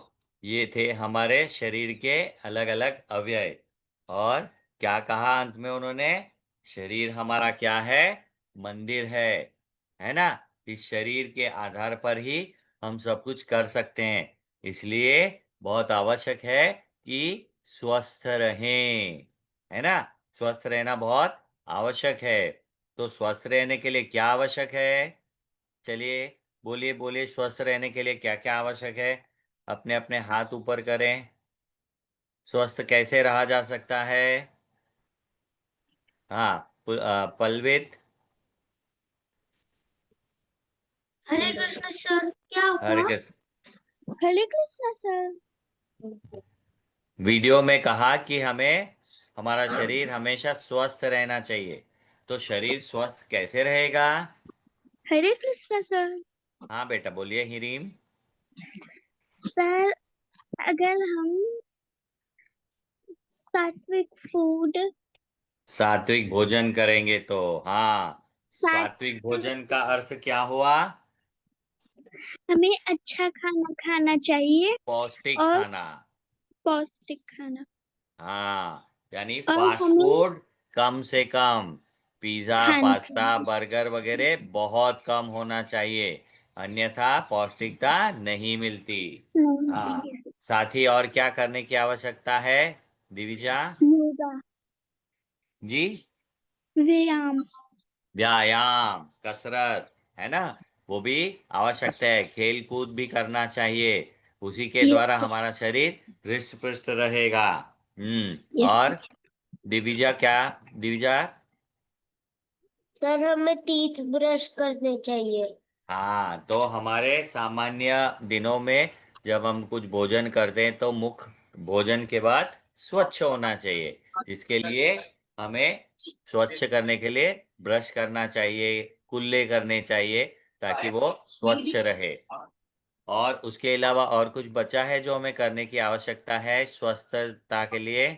ये थे हमारे शरीर के अलग अलग अवयव। और क्या कहा अंत में उन्होंने? शरीर हमारा क्या है? मंदिर है ना। इस शरीर के आधार पर ही हम सब कुछ कर सकते हैं, इसलिए बहुत आवश्यक है कि स्वस्थ रहें, है ना। स्वस्थ रहना बहुत आवश्यक है। तो स्वस्थ रहने के लिए क्या आवश्यक है? चलिए बोलिए बोलिए, स्वस्थ रहने के लिए क्या क्या आवश्यक है? अपने अपने हाथ ऊपर करें। स्वस्थ कैसे रहा जा सकता है? हाँ, पल्वित। हरे कृष्ण सर, क्या हरे हुआ? कृष्ण। हरे कृष्णा सर। वीडियो में कहा कि हमें हमारा शरीर हमेशा स्वस्थ रहना चाहिए। तो शरीर स्वस्थ कैसे रहेगा? हरे कृष्णा सर। हाँ बेटा, बोलिए हिरीम। सर, अगर हम सात्विक फूड, सात्विक भोजन करेंगे तो, हाँ, सात्विक सात्विक, भोजन का अर्थ क्या हुआ? हमें अच्छा खाना खाना चाहिए पौष्टिक और खाना। पौष्टिक खाना। हाँ, यानी और फास्ट हमें फूड कम से कम, पिज्जा खाना पास्ता चाहिए। बर्गर वगैरह बहुत कम होना चाहिए, अन्यथा पौष्टिकता नहीं मिलती। हाँ, नहीं, साथ ही और क्या करने की आवश्यकता है दिविजा योगा, जी? व्यायाम। व्यायाम, कसरत, है ना, वो भी आवश्यकता है। खेल कूद भी करना चाहिए, उसी के यस द्वारा सर। हमारा शरीर हृष्ट पुष्ट रहेगा। यस और सर। दिविजा क्या? दिविजा? सर, हमें टीथ ब्रश करने चाहिए। हाँ, तो हमारे सामान्य दिनों में जब हम कुछ भोजन करते हैं तो मुख भोजन के बाद स्वच्छ होना चाहिए। इसके लिए हमें स्वच्छ करने के लिए ब्रश करना चाहिए, कुल्ले करने चाहिए, ताकि वो स्वच्छ रहे। और उसके अलावा और कुछ बचा है जो हमें करने की आवश्यकता है स्वस्थता के लिए?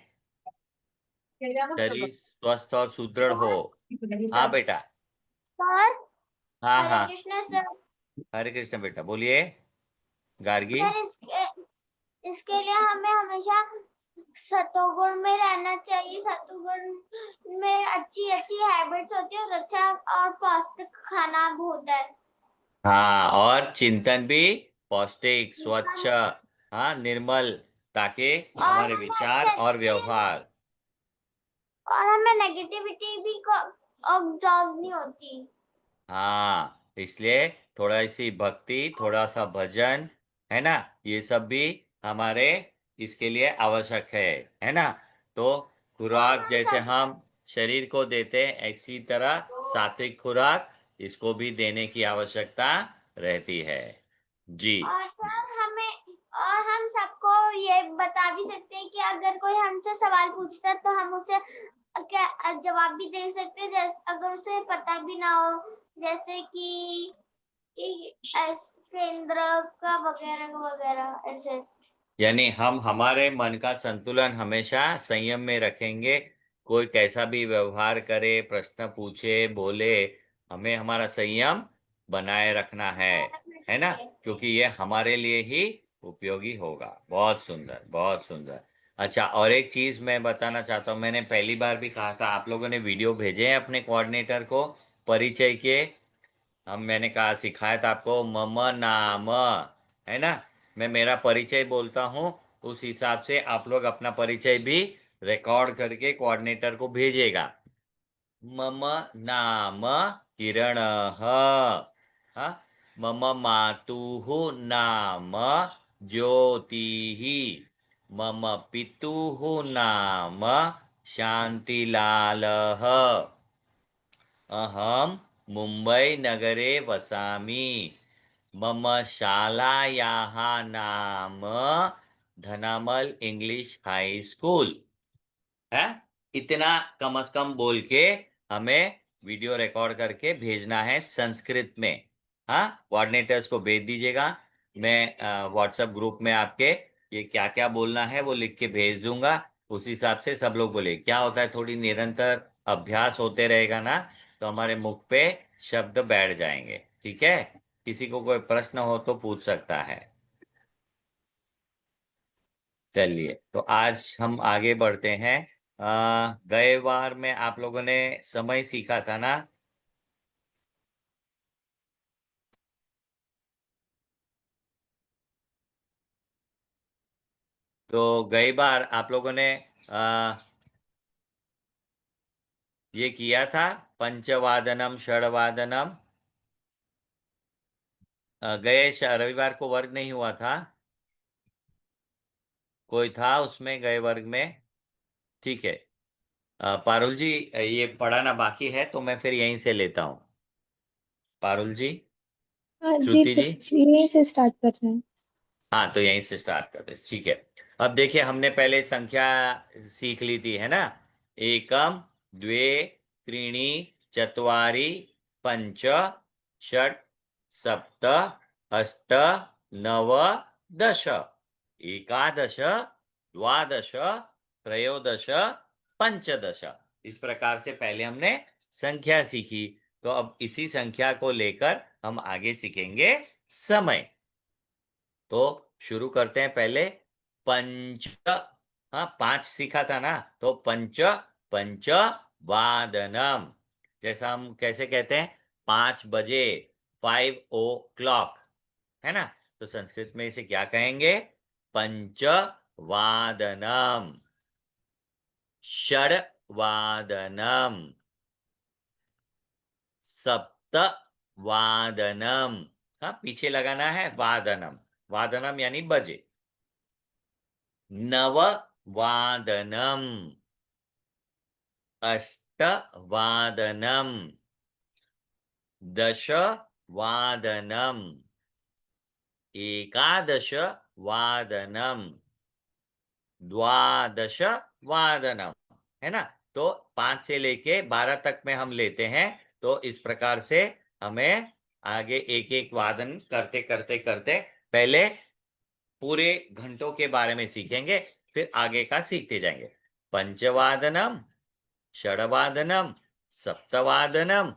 शरीर स्वस्थ और सुदृढ़ हो। हाँ बेटा। सर, हाँ हरे हाँ। कृष्ण सर। हरे कृष्ण बेटा, बोलिए गार्गी। सर, इसके लिए हमें हमेशा सतोगुण में रहना चाहिए। सतोगुण में अच्छी अच्छी हैबिट्स होती है और अच्छा और पौष्टिक खाना भी होता है। हाँ, और चिंतन भी पौष्टिक, स्वच्छ, हाँ, निर्मल, ताकि और हमारे हमें विचार अच्छे और अच्छे व्यवहार। और हमें नेगेटिविटी भी ऑब्जर्व नहीं होती। हाँ, इसलिए थोड़ा सी भक्ति, थोड़ा सा भजन, है ना, ये सब भी हमारे इसके लिए आवश्यक है ना। तो और खुराक हम जैसे सब हम शरीर को देते हैं, इसी तरह सात्विक खुराक इसको भी देने की आवश्यकता रहती है। जी। और सर हमें और हम सबको ये बता भी सकते हैं कि अगर कोई हमसे सवाल पूछता है तो हम उसे क्या जवाब भी दे सकते हैं, अगर उसे पता भी ना हो, जैसे कि केंद्र का वगैरह वगैरह ऐसे। यानी हम हमारे मन का संतुलन हमेशा संयम में रखेंगे। कोई कैसा भी व्यवहार करे, प्रश्न पूछे, बोले, हमें हमारा संयम बनाए रखना है ना, क्योंकि ये हमारे लिए ही उपयोगी होगा। बहुत सुंदर, बहुत सुंदर। अच्छा, और एक चीज मैं बताना चाहता हूँ, मैंने पहली बार भी कहा था, आप लोगों ने वीडियो भेजे हैं अपने कोऑर्डिनेटर को परिचय के। हम मैंने कहा, सिखाया था आपको मम नाम, है ना। मैं मेरा परिचय बोलता हूँ, उस हिसाब से आप लोग अपना परिचय भी रिकॉर्ड करके कोऑर्डिनेटर को भेजेगा। मम नाम किरणः, हाँ, मम मातुः नाम ज्योतिः, मम पितुः नाम शान्तिलालः, अहम मुंबई नगरे वसामि, मम शालायाः नाम धनामल इंग्लिश हाई स्कूल, है। इतना कम से कम बोल के हमें वीडियो रिकॉर्ड करके भेजना है संस्कृत में। हाँ, कोऑर्डिनेटर्स को भेज दीजिएगा। मैं व्हाट्सएप ग्रुप में आपके ये क्या क्या बोलना है वो लिख के भेज दूंगा। उस हिसाब से सब लोग बोले। क्या होता है, थोड़ी निरंतर अभ्यास होते रहेगा ना, तो हमारे मुख पे शब्द बैठ जाएंगे। ठीक है, किसी को कोई प्रश्न हो तो पूछ सकता है। चलिए, तो आज हम आगे बढ़ते हैं। गए बार में आप लोगों ने समय सीखा था ना, तो गई बार आप लोगों ने ये किया था पंचवादनम षडवादनम। गए रविवार को वर्ग नहीं हुआ था, कोई था उसमें गए वर्ग में? ठीक है। पारुल जी, ये पढ़ाना बाकी है तो मैं फिर यहीं से लेता हूँ। पारुल जी, हाँ जी, श्रुति तो जी। यहीं से स्टार्ट कर रहे हैं। हाँ, तो यहीं से स्टार्ट करते हैं, ठीक है। अब देखिए, हमने पहले संख्या सीख ली थी, है ना? एकम, द्वे, त्रीणि, चत्वारि, पंच, षट, सप्त, अष्ट, नव, दश, एकादश, द्वादश, त्रयोदश, पंचदश। इस प्रकार से पहले हमने संख्या सीखी। तो अब इसी संख्या को लेकर हम आगे सीखेंगे समय। तो शुरू करते हैं पहले पंच। हाँ, 5 सीखा था ना, तो पंच, पंच वादनम। जैसा हम कैसे कहते हैं 5 बजे, 5 o'clock, है ना? तो संस्कृत में इसे क्या कहेंगे? पंच वादनम। षड वादनम, सप्त वादनम। हाँ, पीछे लगाना है वादनम, वादनम यानी बजे। नव वादनम, अष्ट वादनम, दश वादनम, एकादश वादनम, द्वादश वादनम, है ना? तो 5 से लेके 12 तक में हम लेते हैं। तो इस प्रकार से हमें आगे एक एक वादन करते करते करते पहले पूरे घंटों के बारे में सीखेंगे, फिर आगे का सीखते जाएंगे। पंचवादनम, षडवादनम, सप्तवादनम,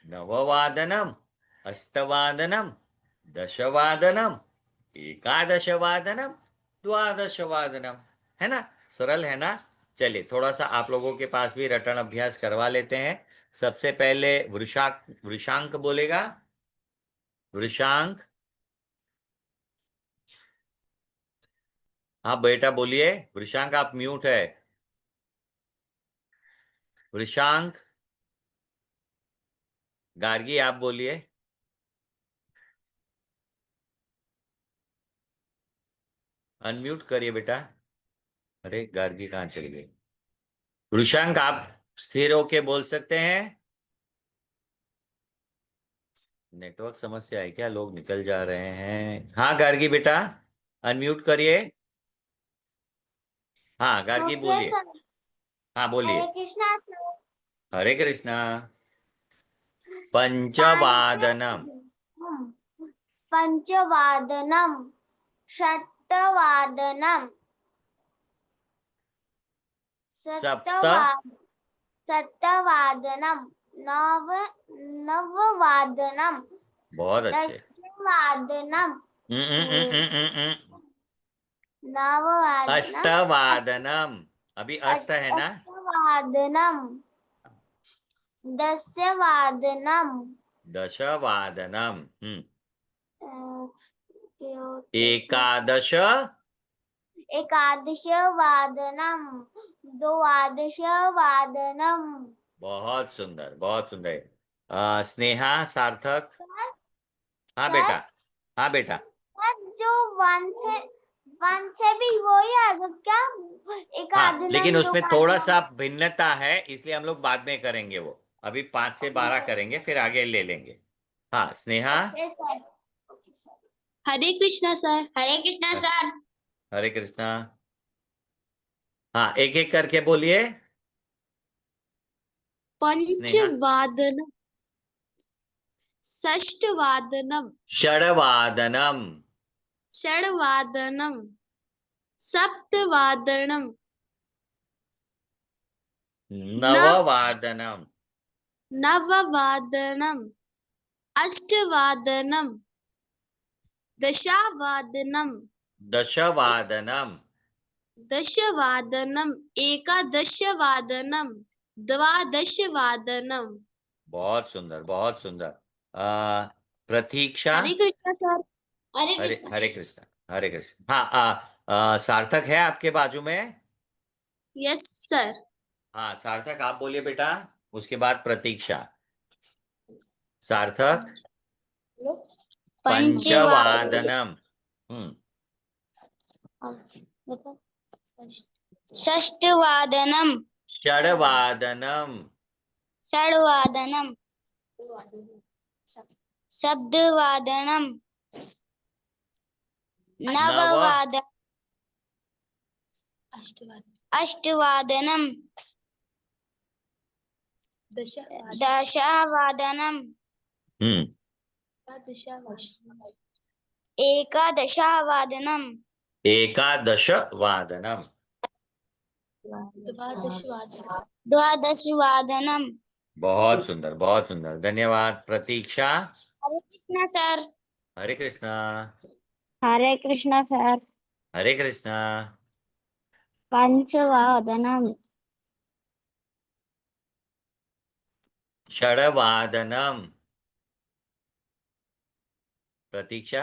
नववादनम, अष्टवादनम, दशवादनम, एकादशवादनम, द्वादशवादनम। है ना? सरल है ना? चलिए, थोड़ा सा आप लोगों के पास भी रटन अभ्यास करवा लेते हैं। सबसे पहले वृषांक बोलेगा। वृषांक, हाँ बेटा बोलिए। वृषांक, आप म्यूट है। वृषांक। गार्गी, आप बोलिए। अनम्यूट करिए बेटा। अरे, गार्गी कहाँ चली गई? वृषांक, आप स्थिर होके बोल सकते हैं? नेटवर्क समस्या है क्या? लोग निकल जा रहे हैं। हाँ गार्गी बेटा, अनम्यूट करिए। हाँ गार्गी ओके बोलिए। सर। हाँ बोलिए। हरे कृष्णा सर। हरे कृष्णा। पांच पंचवादनम, पंचवादनम, षट्वादनम, सप्त। सप्तवादनम, नववादनम, बहुत अच्छे। दशवादनम, हम्म, हम्म, हम्म, हम्म, हम्म। नववादनम, अष्टवादनम, अभी अष्ट है ना? अष्टवादनम, दशवादनम, दशवादनम। कृष्ण, एकादश। एकादशवादनम, द्वादशवादनम। बहुत सुंदर, बहुत सुंदर। स्नेहा, सार्थक। हाँ सर, बेटा। हाँ बेटा। सर जो वन से भी वही आएगा क्या? हाँ, एकादनम लेकिन उसमें थोड़ा द्वादनम। सा भिन्नता है, इसलिए हम लोग बाद में करेंगे वो। अभी 5 से ओके 12 सर। करेंगे, फिर आगे ले लेंगे। हाँ Sneha. Okay sir. Okay sir. Hare Krishna sir. Hare Krishna sir. Hare Krishna. हाँ, एक एक करके बोलिए। स्नेहा। पंचवादनम, षष्ठवादनम, षडवादनम, षड्वादनम, सप्तवादनम, नव नववादनम, नववादनम, अष्टवादनम, दशावादनम, दशवादनम। दशवादनम, एकादशवादनम, द्वादशवादनम। बहुत सुंदर, बहुत सुंदर। प्रतीक्षा। हरे कृष्णा सर। हरे हरे कृष्णा। हरे कृष्ण, हरे कृष्ण। हाँ, सार्थक है आपके बाजू में? Yes sir. हाँ सार्थक, आप बोलिए बेटा। उसके बाद प्रतीक्षा। सार्थक। पंचवादनम। पंचवादनम। हम्म। षष्ठवादनम। षड्वादनम। षड्वादनम। सप्तवादनम। नव। नववादन। अष्टवादनम। दशवादनम। हम्म। एकादशवादनम। एकादश वादनम। द्वादशवादनम। बहुत सुंदर, बहुत सुंदर, धन्यवाद। प्रतीक्षा। हरे कृष्णा सर। हरे कृष्णा। हरे कृष्णा सर। हरे कृष्णा। पंचवादनम। षड्वादनम। प्रतीक्षा,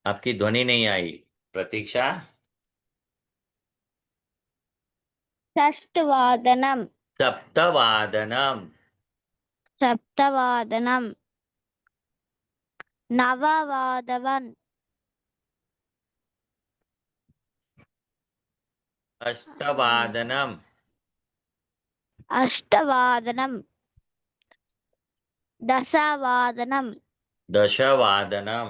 आपकी ध्वनि नहीं आई। प्रतीक्षा। षष्ठवादनम। सप्तवादनम। सप्तवादनम। नववादनम। अष्टवादनम। अष्टवादनम। दशवादनम। दशवादनम।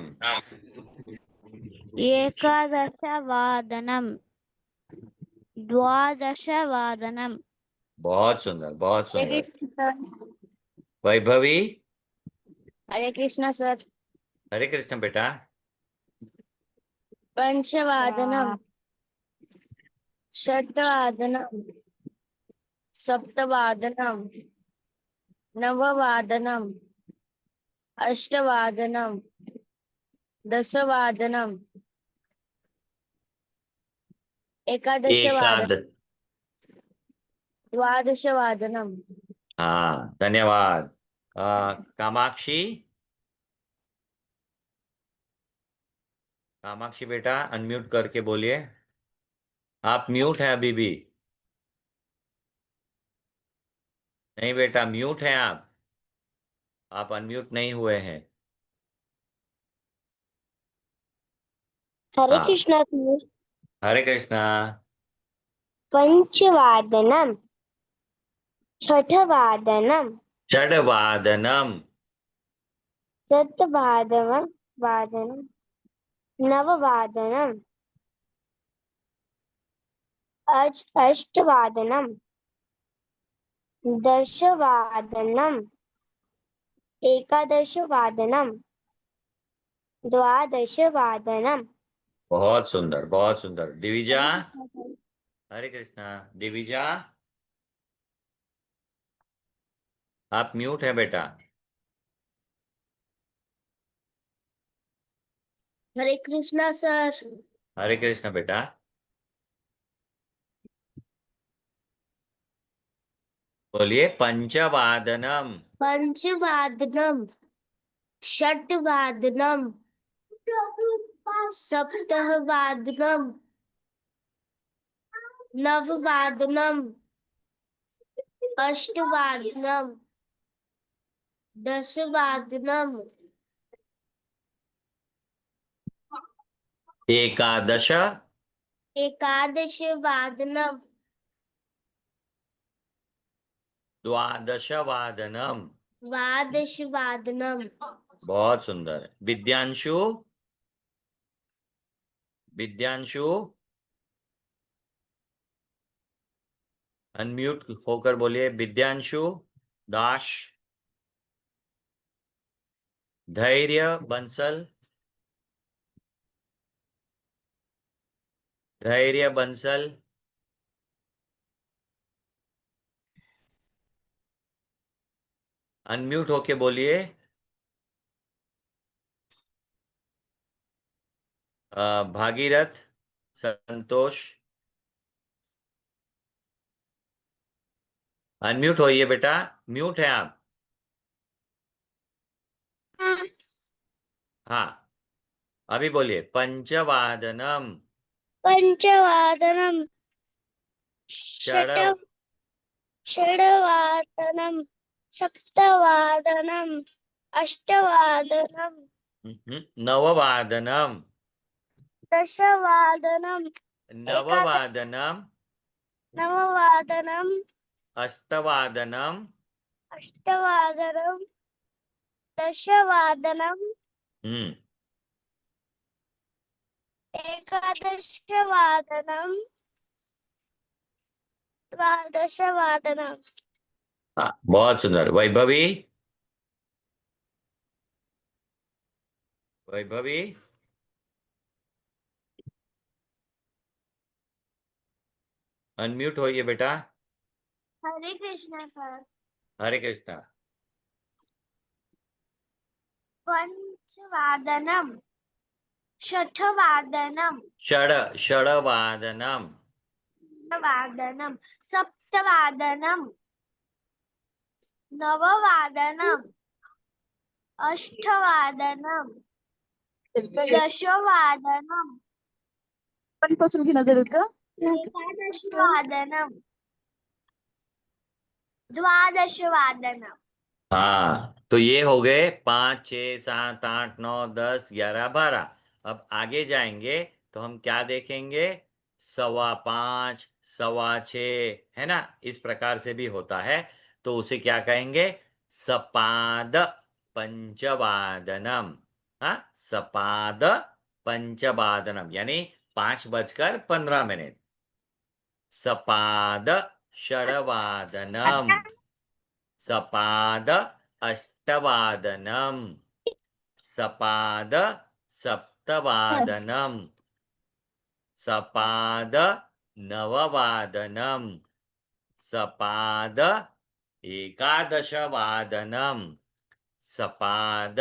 एकादशवादनम। द्वादशवादनम। बहुत सुंदर, बहुत हरे सुंदर। कृष्ण सर। वैभवी। हरे कृष्णा सर। हरे कृष्ण बेटा। पंचवादनम। षट्वादनम। सप्तवादनम। नववादनम। अष्टवादनम। दशवादनम। एकादशवादनम। एकाद। द्वादशवादनम। हाँ धन्यवाद। कामाक्षी। कामाक्षी बेटा, अनम्यूट करके बोलिए। आप म्यूट हैं अभी भी। नहीं बेटा, म्यूट हैं आप अनम्यूट नहीं हुए हैं। हरे हाँ। कृष्णा सर। हरे कृष्णा। पंचवादनम। छठवादनम। षड्वादनम। सप्तवादनम। वादनम। नववादनम। अष्टवादनम। दशवादनम। एकादशवादनम। द्वादशवादनम। बहुत सुंदर, बहुत सुंदर। दिविजा। हरे कृष्णा सर। हरे कृष्णा। दिविजा, आप म्यूट हैं बेटा। हरे कृष्णा सर। हरे कृष्णा बेटा। बोलिए पंचवादनम। पंचवादनम। षट्वादनम। सप्तवादनम। नववादनम। अष्टवादनम। दशवादनम। एकादश। एकादशवादनम। द्वादशवादनम। द्वादशवादनम। बहुत सुंदर। विद्यांशु। विद्यांशु, अनम्यूट होकर बोलिए। विद्यांशु दास। धैर्य बंसल। धैर्य बंसल। अनम्यूट होके बोलिए। भागीरथ संतोष। अनम्यूट होइए बेटा। म्यूट है आप। हाँ। अभी बोलिए पंचवादनम, पंचवादनम, षड षट षड्वादनम, सप्तवादनम, अष्टवादनम, नववादनम, दशवादनम, एकादश नववादनम, नववादनम, अष्टवादनम, अष्टवादनम, दशवादनम, हम्म एकादशवादनम, द्वादशवादनम। हाँ, बहुत सुंदर। वैभवी, वैभवी, अनम्यूट होइए बेटा। हरे कृष्णा सर। हरे कृष्णा। पंचवादनम, षठवादनम, षडवादनम, वादनम, सप्तवादनम, नववादनम, अष्टवादनम, दशवादनम, पासून की नजर का एकादशवादनम, द्वादशवादनम। हाँ, तो ये हो गए 5, 6, 7, 8, 9, 10, 11, 12। अब आगे जाएंगे तो हम क्या देखेंगे? 5:15, 6:15, है ना? इस प्रकार से भी होता है। तो उसे क्या कहेंगे? सपाद पंचवादनम। हाँ, सपाद पंचवादनम यानी 5:15। सपाद षडवादनम, सपाद अष्टवादनम, सपाद सप्तवादनम, सपाद नववादनम, सपाद एकादशवादनम, सपाद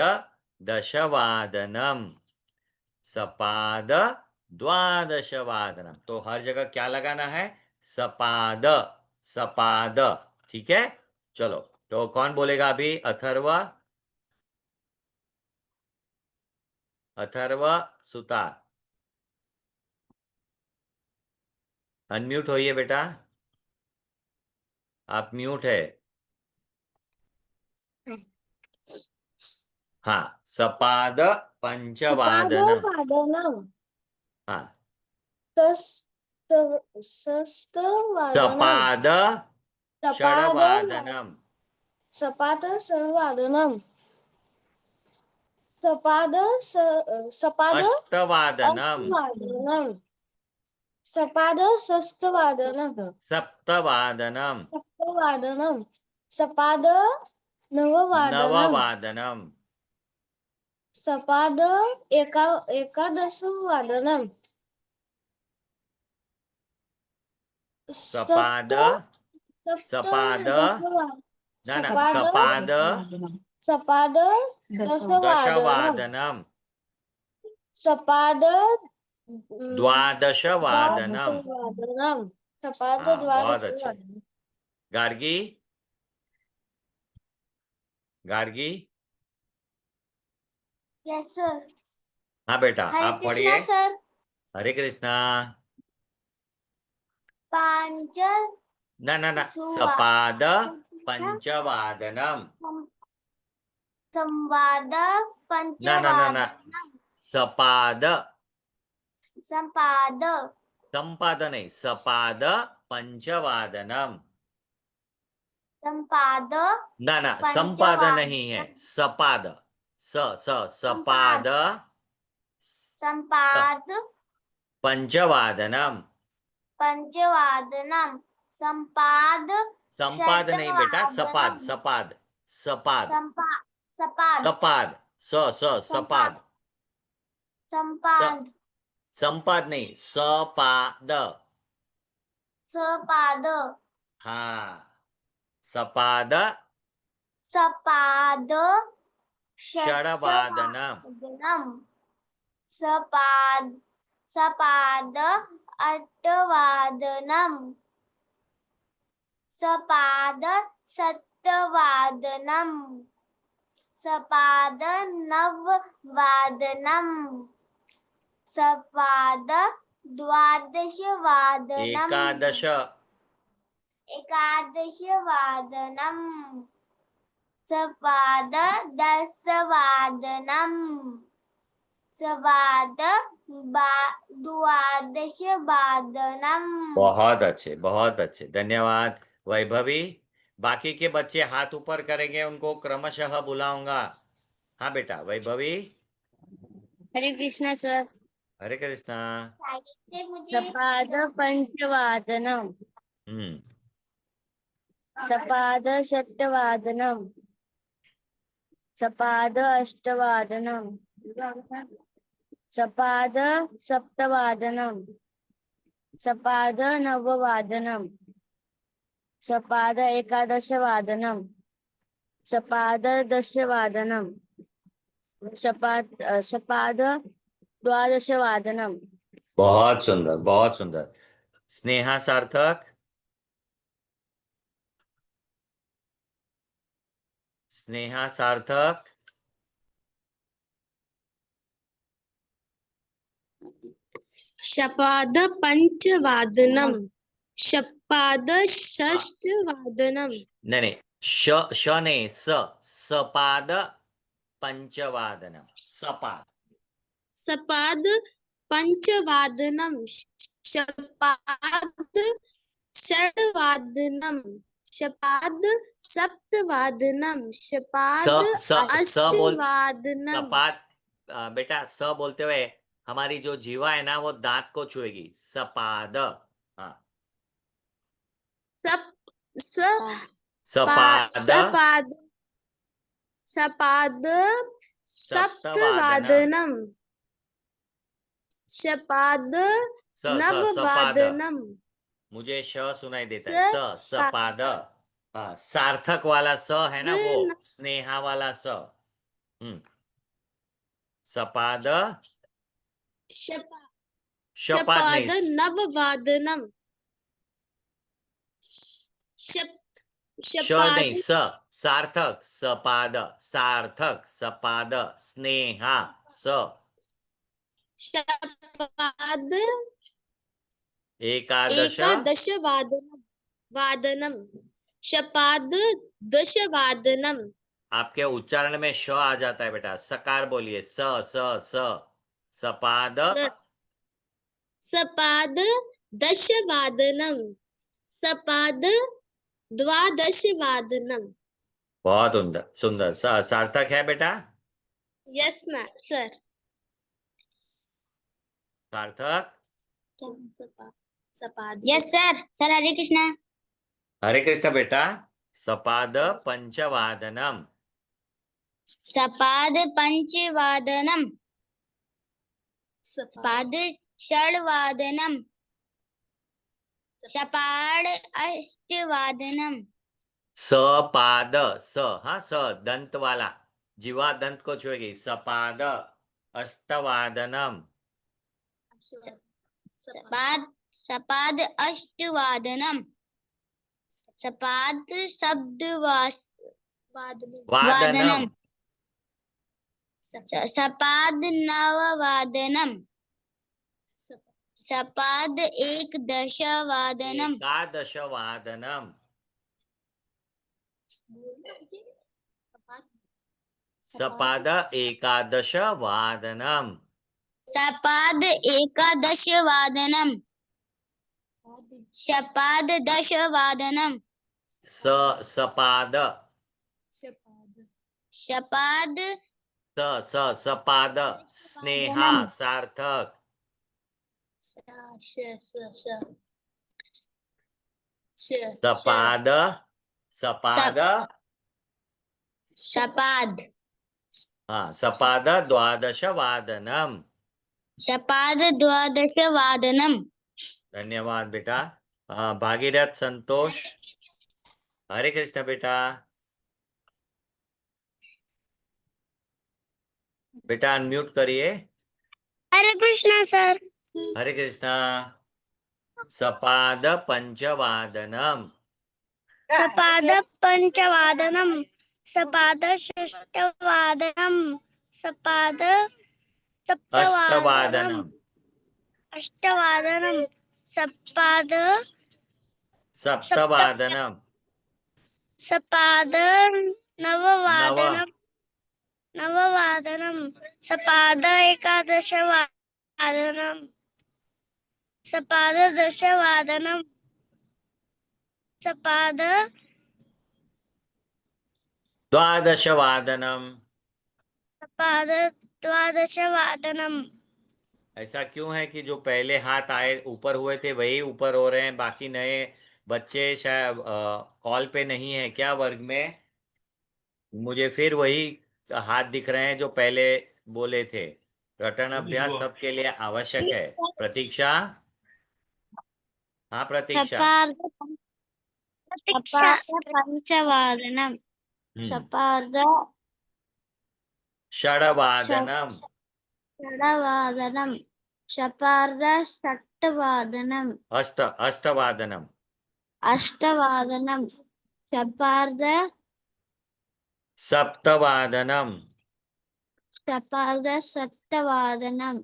दशवादनम, सपाद द्वादशवादनम। तो हर जगह क्या लगाना है? सपाद, सपाद। ठीक है, चलो। तो कौन बोलेगा अभी? अथर्व, अथर्व सुतार, अनम्यूट होइए बेटा। आप म्यूट है। हाँ, सपाद पंचवादनम। सपादवादनम, हाँ, सस्तवादनम, सपाद सपाद षडवादनम, सपाद सवादनम, सपाद सपाद अष्टवादनम, अष्टवादनम, सपाद षष्ठवादनम, सप्तवादनम, सप्तवादनम, सपाद नववादनम, नववादनम, सपाद एकादशवादनम, सपाद, सपाद, ना ना, सपाद सपाद सपाद दशवादनम, दशवादनम, सपाद द्वादशवादनम। द्वादशवादनम, सपाद हाँ, बहुत अच्छे। द्वादशवादनम। गार्गी, गार्गी। Yes sir. हाँ बेटा, हरे आप कृष्णा पढ़िए। सर। हरे कृष्णा। पांच ना ना ना, सुवा सपाद पंचवादनम। संवाद ना ना ना ना, पंचवादनम, सपाद, संपाद संपाद नहीं, सपाद पंचवादनम। संपाद ना ना, संपाद नहीं है, पंचवादनम, सपाद। सपाद, संपाद संपाद पंचवादनम। पंचवादनम, संपाद संपाद नहीं बेटा, सपाद, षटवादनम, सपाद, सपाद, संपा सपाद सपाद, संपाद सपाद, संपाद संपाद नहीं, सपाद। सपाद हाँ, सपाद सपाद षडवादनम, षटवादनम, सपाद सपाद अट्टवादनम, सपाद सप्तवादनम, सपाद नववादनम, सपाद द्वादशवादनम् एकादश एकादशवादनम् सपाद दशवादनम् सपाद द्वादशवादनम्। बहुत अच्छे धन्यवाद वैभवी। बाकी के बच्चे हाथ ऊपर करेंगे, उनको क्रमशः बुलाऊंगा। हाँ बेटा वैभवी। हरे कृष्णा सर। हरे कृष्णा। से मुझे सपाद पंचवादनम सपाद षट्वादनम सपाद अष्टवादनम सपाद सप्तवादनम सपाद नववादनम सपाद एकादशवादनम सपाद दशवादनम सपाद द्वादशवादनम। बहुत सुंदर बहुत सुंदर। स्नेहा सार्थक। स्नेहा सार्थक। शपाद पंचवादनम शपाद षष्ठवादनम। नहीं श नहीं सपाद पंचवादनम सपाद सपाद पंचवादनम शपाद षड्वादनम शपाद सप्तवादनम शपाद स अष्टवादनम। सपाद बेटा स बोलते हुए हमारी जो जीवा है ना वो दांत को छुएगी। सपाद। हाँ सपाद सपाद सपाद सप्तवादनम शपाद नववादनम। मुझे श सुनाई देता है। सपाद। हाँ सार्थक वाला स है ना वो स्नेहा वाला स। सपाद शपाद शपाद नहीं नववादनम श नहीं सार्थक सपाद सार्थक सपाद स्नेहा स शपाद एकादश वादनम शपाद दशवादनम। आपके उच्चारण में श आ जाता है बेटा। सकार बोलिए स सपाद सपाद दशवादनम सपाद द्वादशवादनम। बहुत सुंदर सुंदर। सार्थक है बेटा। Yes ma'am sir. सार्थक। सपाद यस सर हरे कृष्णा। हरे कृष्ण बेटा। सपाद पंचवादनम सपाद पंचवादनम सपाद षड्वादनम सपाद अष्टवादनम सपाद हाँ स दंत वाला जीवा दंत को छुएगी। सपाद अष्टवादनम सपाद अष्टवादनम सपाद वादनम सपाद नववादनम सपाद एकदशवादनम एकादशवादनम सपाद एकादशवादनम सपाद एकादशवादनम सपाद दशवादनम सपाद सपाद सपाद स्नेहा सार्थक सपाद सपाद हाँ सपाद द्वादशवादनम सपाद द्वादशवादनम। धन्यवाद बेटा। भागीरथ संतोष। हरे कृष्ण बेटा। बेटा अनम्यूट करिए। हरे कृष्णा सर। हरे कृष्णा। सपाद पंचवादनम सपाद पंचवादनम सपाद षष्ठवादनम सपाद सप्तवादनम अष्टवादनम अष्टवादनम सपाद सप्तवादनम सपाद नव नववादनम नववादनम सपाद एकादशवादनम सपाद दशवादनम सपाद द्वादशवादनम। सपाद द्वादशवादनम। ऐसा क्यों है कि जो पहले हाथ आए ऊपर हुए थे वही ऊपर हो रहे हैं, बाकी नए बच्चे शायद कॉल पे नहीं है क्या वर्ग में? मुझे फिर वही हाथ दिख रहे हैं जो पहले बोले थे। रटन अभ्यास सबके लिए आवश्यक है। प्रतीक्षा, हाँ प्रतीक्षा। सपाद पंचवादनम हम्म। सपाद षडवादनम षडवादनम सपाद षट्वादनम अष्टवादनम अष्टवादनम सपाद सप्तवादनम सपाद सप्तवादनम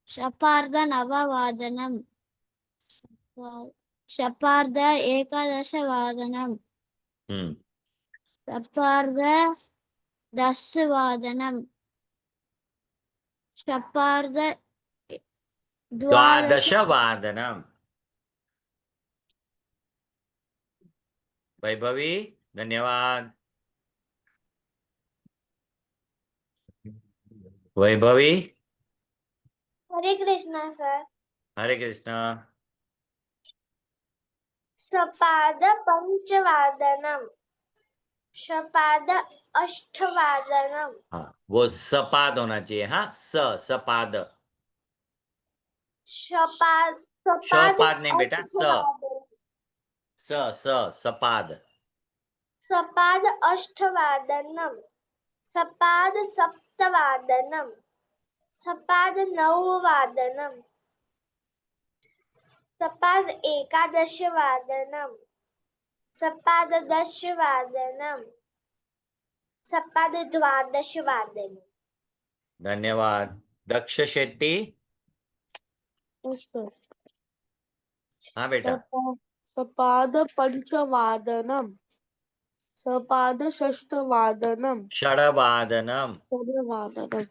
सपाद नववादनम सपाद एकादशवादनम हम्म। सपाद दशवादनम सपाद द्वादश द्वादशवादनम। वैभवी, धन्यवाद। वैभवी, हरे कृष्णा सर। हरे कृष्णा। सपाद पंचवादनम सपाद अष्टवादनम हाँ, वो सपाद होना चाहिए। हाँ, सपाद। सपाद सपाद शपाद नहीं बेटा, अष्टवादनम सपाद। सपाद अष्टवादनम सपाद सप्तवादनम सपाद नववादनम सपाद एकादशवादनम सपाद दशवादनम सपाद द्वादशवादनम। धन्यवाद। दक्ष शेट्टी, हाँ बेटा। सपाद पंचवादनम सपाद षष्ठवादनम षडवादनम षड्वादनम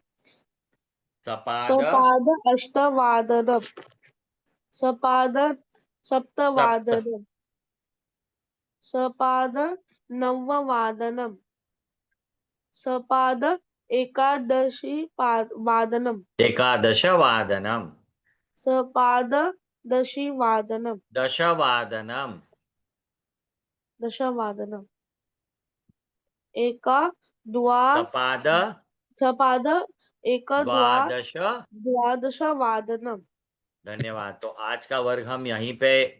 सपाद सपाद अष्टवादनम सपाद सप्त सप्तवादनम सपाद नववादनम सपाद एकादशी वादनम एकादशवादनम सपाद दशीवादनम दशवादनम दशवादनम एका द्वा सपाद सपाद एक द्वादश। द्वादशवादनम। धन्यवाद। तो आज का वर्ग हम यहीं पे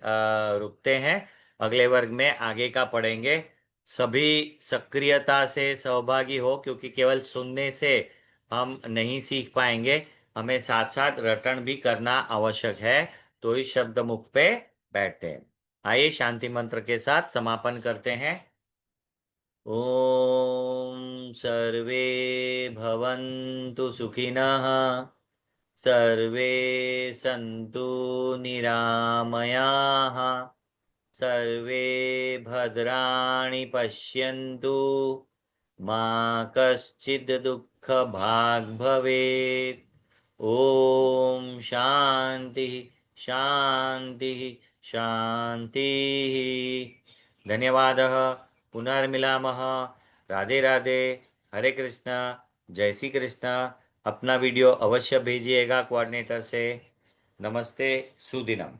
रुकते हैं। अगले वर्ग में आगे का पढ़ेंगे। सभी सक्रियता से सहभागी हो, क्योंकि केवल सुनने से हम नहीं सीख पाएंगे, हमें साथ साथ रटन भी करना आवश्यक है। तो इस शब्द मुख पे बैठते हैं। आइए शांति मंत्र के साथ समापन करते हैं। ओम सर्वे भवन्तु सुखिनः, सर्वे सन्तु निरामयाः, सर्वे भद्राणि पश्यन्तु, मा कश्चित् दुःखभाग् भवेत्। ॐ शान्ति शान्ति शान्तिः। धन्यवादः। पुनर्मिलामः। राधे राधे। हरे कृष्णा। जय श्री कृष्ण। अपना वीडियो अवश्य भेजिएगा कोऑर्डिनेटर से। नमस्ते। सुदिनम।